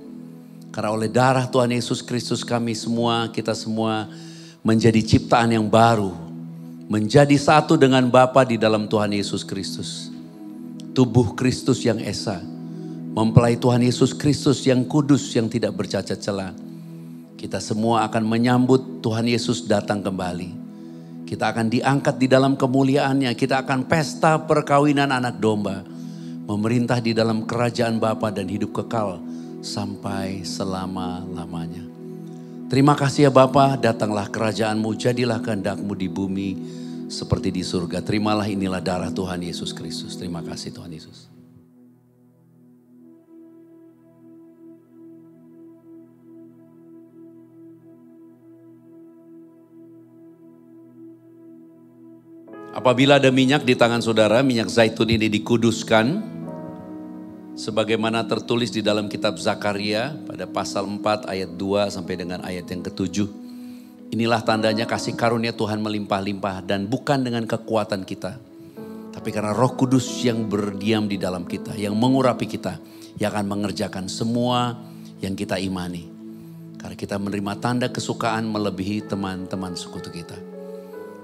Karena oleh darah Tuhan Yesus Kristus kita semua menjadi ciptaan yang baru. Menjadi satu dengan Bapa di dalam Tuhan Yesus Kristus. Tubuh Kristus yang esa. Mempelai Tuhan Yesus Kristus yang kudus, yang tidak bercacat celah. Kita semua akan menyambut Tuhan Yesus datang kembali. Kita akan diangkat di dalam kemuliaannya. Kita akan pesta perkawinan anak domba. Memerintah di dalam kerajaan Bapa dan hidup kekal sampai selama-lamanya. Terima kasih ya Bapa, datanglah kerajaan-Mu, jadilah kehendak-Mu di bumi seperti di surga. Terimalah, inilah darah Tuhan Yesus Kristus. Terima kasih Tuhan Yesus. Apabila ada minyak di tangan saudara, minyak zaitun ini dikuduskan. Sebagaimana tertulis di dalam kitab Zakaria pada pasal 4 ayat 2 sampai dengan ayat yang ke-7. Inilah tandanya kasih karunia Tuhan melimpah-limpah dan bukan dengan kekuatan kita. Tapi karena Roh Kudus yang berdiam di dalam kita, yang mengurapi kita, yang akan mengerjakan semua yang kita imani. Karena kita menerima tanda kesukaan melebihi teman-teman sekutu kita.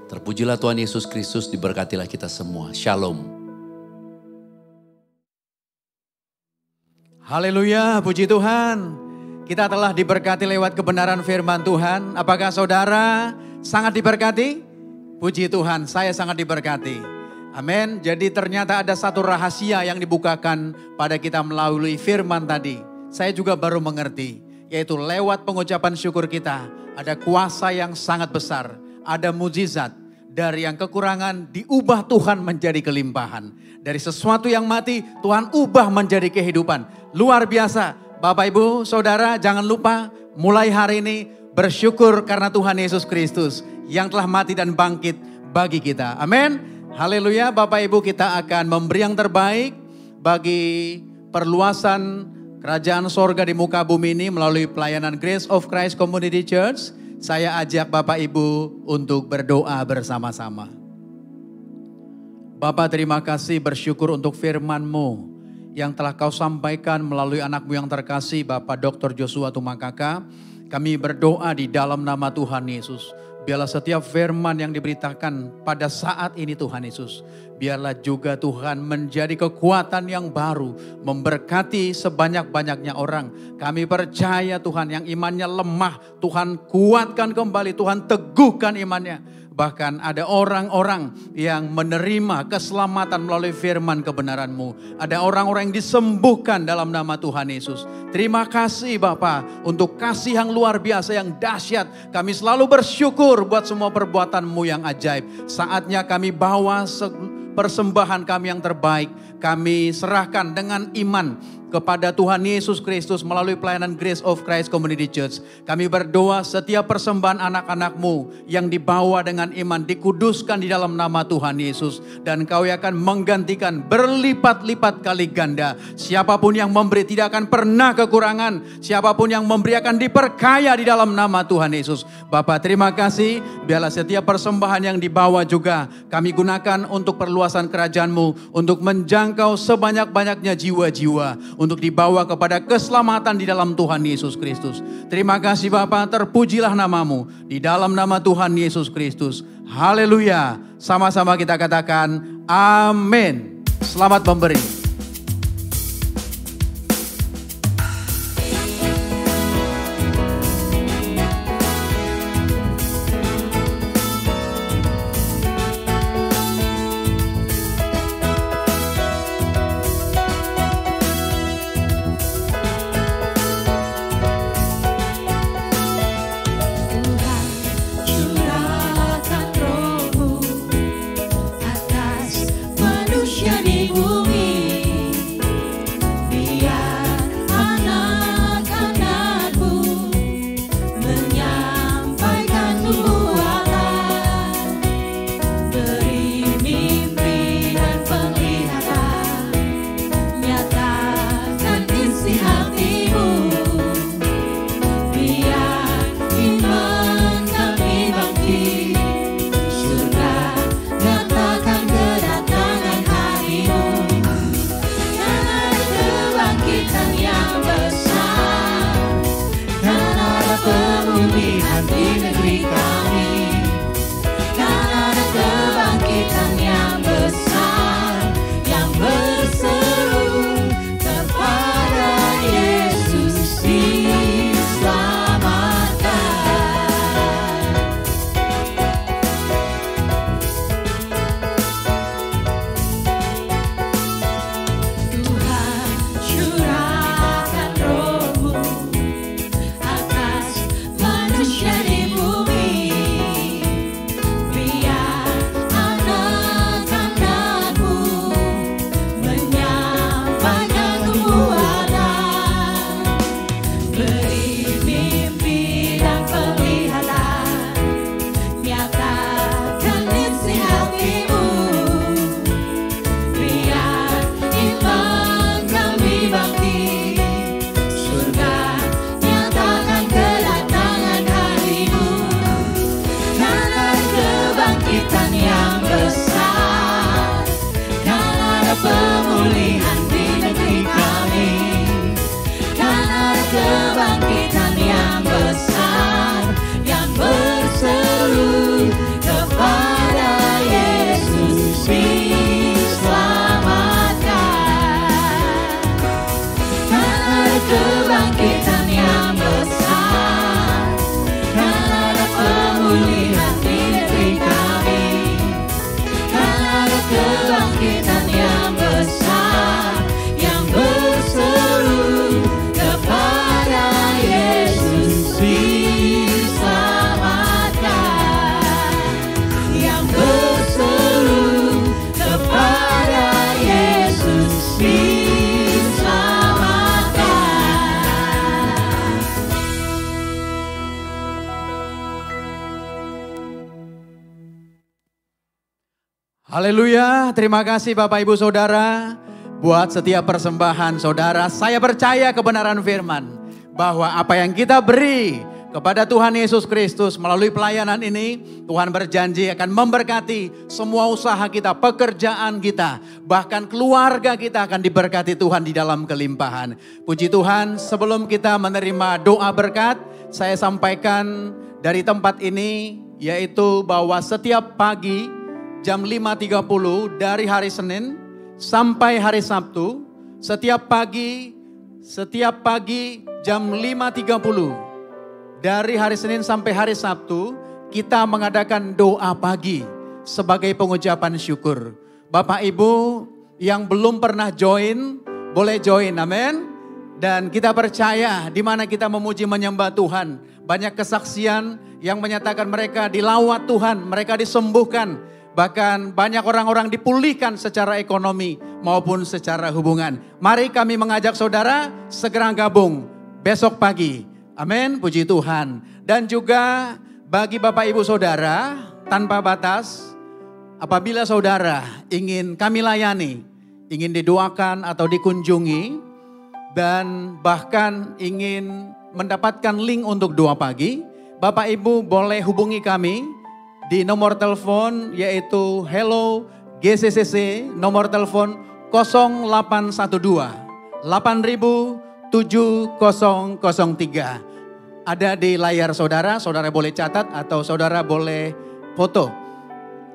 Terpujilah Tuhan Yesus Kristus, diberkatilah kita semua. Shalom. Haleluya, puji Tuhan. Kita telah diberkati lewat kebenaran firman Tuhan. Apakah saudara sangat diberkati? Puji Tuhan, saya sangat diberkati. Amin. Jadi ternyata ada satu rahasia yang dibukakan pada kita melalui firman tadi. Saya juga baru mengerti. Yaitu lewat pengucapan syukur kita. Ada kuasa yang sangat besar. Ada mujizat. Dari yang kekurangan diubah Tuhan menjadi kelimpahan. Dari sesuatu yang mati Tuhan ubah menjadi kehidupan. Luar biasa. Bapak Ibu Saudara, jangan lupa mulai hari ini bersyukur karena Tuhan Yesus Kristus yang telah mati dan bangkit bagi kita. Amin. Haleluya. Bapak Ibu, kita akan memberi yang terbaik bagi perluasan kerajaan sorga di muka bumi ini melalui pelayanan Grace of Christ Community Church. Saya ajak Bapak Ibu untuk berdoa bersama-sama. Bapak, terima kasih, bersyukur untuk firman-Mu yang telah Kau sampaikan melalui anak-Mu yang terkasih, Bapak Dr. Joshua Tumakaka. Kami berdoa di dalam nama Tuhan Yesus. Biarlah setiap firman yang diberitakan pada saat ini Tuhan Yesus. Biarlah juga Tuhan menjadi kekuatan yang baru. Memberkati sebanyak-banyaknya orang. Kami percaya Tuhan yang imannya lemah. Tuhan kuatkan kembali, Tuhan teguhkan imannya. Bahkan ada orang-orang yang menerima keselamatan melalui firman kebenaran-Mu. Ada orang-orang yang disembuhkan dalam nama Tuhan Yesus. Terima kasih Bapa untuk kasih yang luar biasa, yang dahsyat. Kami selalu bersyukur buat semua perbuatan-Mu yang ajaib. Saatnya kami bawa persembahan kami yang terbaik. Kami serahkan dengan iman kepada Tuhan Yesus Kristus melalui pelayanan Grace of Christ Community Church. Kami berdoa setiap persembahan anak-anak-Mu yang dibawa dengan iman dikuduskan di dalam nama Tuhan Yesus. Dan Kau akan menggantikan berlipat-lipat kali ganda. Siapapun yang memberi tidak akan pernah kekurangan. Siapapun yang memberi akan diperkaya di dalam nama Tuhan Yesus. Bapak, terima kasih. Biarlah setiap persembahan yang dibawa juga kami gunakan untuk perluasan kerajaan-Mu. Untuk menjangkau sebanyak-banyaknya jiwa-jiwa. Untuk dibawa kepada keselamatan di dalam Tuhan Yesus Kristus. Terima kasih Bapa, terpujilah nama-Mu di dalam nama Tuhan Yesus Kristus. Haleluya. Sama-sama kita katakan amin. Selamat memberi. Haleluya, terima kasih Bapak Ibu Saudara buat setiap persembahan saudara. Saya percaya kebenaran firman bahwa apa yang kita beri kepada Tuhan Yesus Kristus melalui pelayanan ini, Tuhan berjanji akan memberkati semua usaha kita, pekerjaan kita, bahkan keluarga kita akan diberkati Tuhan di dalam kelimpahan. Puji Tuhan, sebelum kita menerima doa berkat, saya sampaikan dari tempat ini, yaitu bahwa setiap pagi jam 5.30 dari hari Senin sampai hari Sabtu, setiap pagi jam 5.30 dari hari Senin sampai hari Sabtu, kita mengadakan doa pagi sebagai pengucapan syukur. Bapak Ibu yang belum pernah join, boleh join, amin. Dan kita percaya di mana kita memuji menyembah Tuhan, banyak kesaksian yang menyatakan mereka dilawat Tuhan, mereka disembuhkan. Bahkan banyak orang-orang dipulihkan secara ekonomi maupun secara hubungan. Mari kami mengajak saudara segera gabung besok pagi. Amin, puji Tuhan. Dan juga bagi Bapak Ibu Saudara tanpa batas, apabila saudara ingin kami layani, ingin didoakan atau dikunjungi, dan bahkan ingin mendapatkan link untuk doa pagi, Bapak Ibu boleh hubungi kami di nomor telepon yaitu Hello GCCC, nomor telepon 0812 8000 7003. Ada di layar saudara, saudara boleh catat atau saudara boleh foto.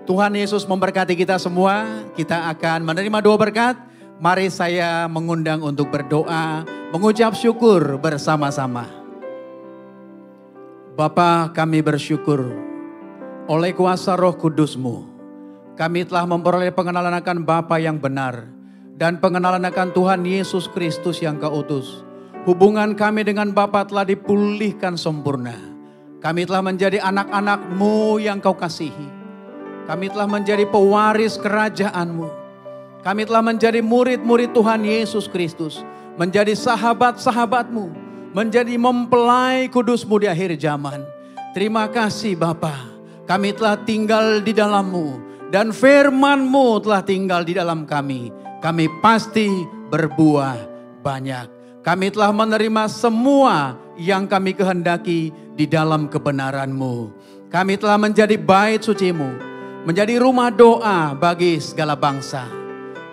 Tuhan Yesus memberkati kita semua. Kita akan menerima doa berkat. Mari saya mengundang untuk berdoa, mengucap syukur bersama-sama. Bapa, kami bersyukur oleh kuasa Roh Kudus-Mu. Kami telah memperoleh pengenalan akan Bapa yang benar dan pengenalan akan Tuhan Yesus Kristus yang Kau utus. Hubungan kami dengan Bapa telah dipulihkan sempurna. Kami telah menjadi anak-anak-Mu yang Kau kasihi. Kami telah menjadi pewaris kerajaan-Mu. Kami telah menjadi murid-murid Tuhan Yesus Kristus. Menjadi sahabat-sahabat-Mu. Menjadi mempelai kudus-Mu di akhir zaman. Terima kasih Bapa. Kami telah tinggal di dalam-Mu. Dan firman-Mu telah tinggal di dalam kami. Kami pasti berbuah banyak. Kami telah menerima semua yang kami kehendaki di dalam kebenaran-Mu. Kami telah menjadi bait suci-Mu. Menjadi rumah doa bagi segala bangsa.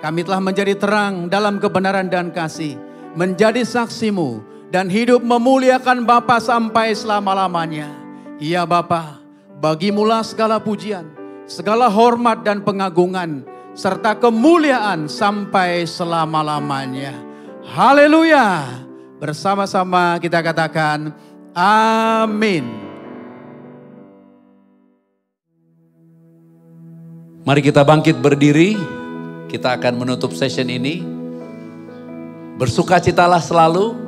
Kami telah menjadi terang dalam kebenaran dan kasih. Menjadi saksi-Mu dan hidup memuliakan Bapa sampai selama-lamanya. Iya Bapa, bagi-Mulah segala pujian, segala hormat dan pengagungan, serta kemuliaan sampai selama-lamanya. Haleluya. Bersama-sama kita katakan amin. Mari kita bangkit berdiri, kita akan menutup session ini. Bersukacitalah selalu,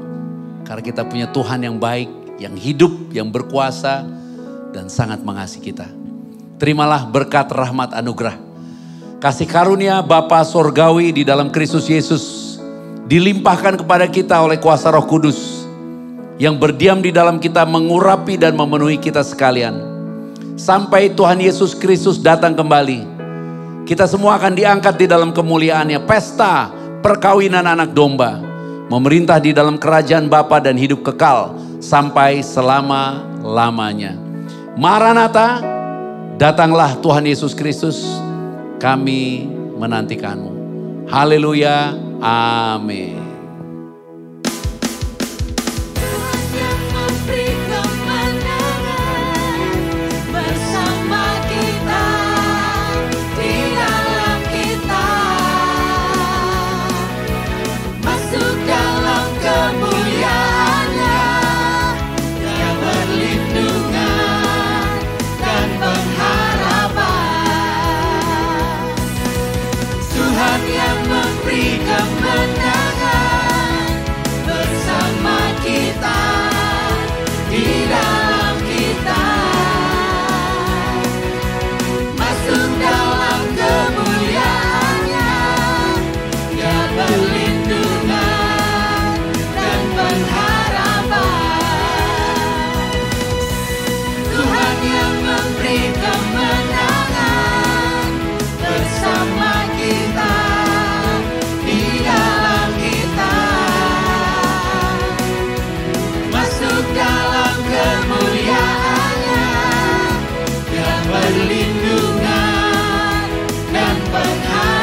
karena kita punya Tuhan yang baik, yang hidup, yang berkuasa, dan sangat mengasihi kita. Terimalah berkat rahmat anugerah. Kasih karunia Bapa Sorgawi di dalam Kristus Yesus, dilimpahkan kepada kita oleh kuasa Roh Kudus, yang berdiam di dalam kita mengurapi dan memenuhi kita sekalian. Sampai Tuhan Yesus Kristus datang kembali. Kita semua akan diangkat di dalam kemuliaannya. Pesta perkawinan anak domba. Memerintah di dalam kerajaan Bapa dan hidup kekal. Sampai selama-lamanya. Maranatha, datanglah Tuhan Yesus Kristus. Kami menantikanmu. Haleluya. Amin. Perlindungan dan penghargaan.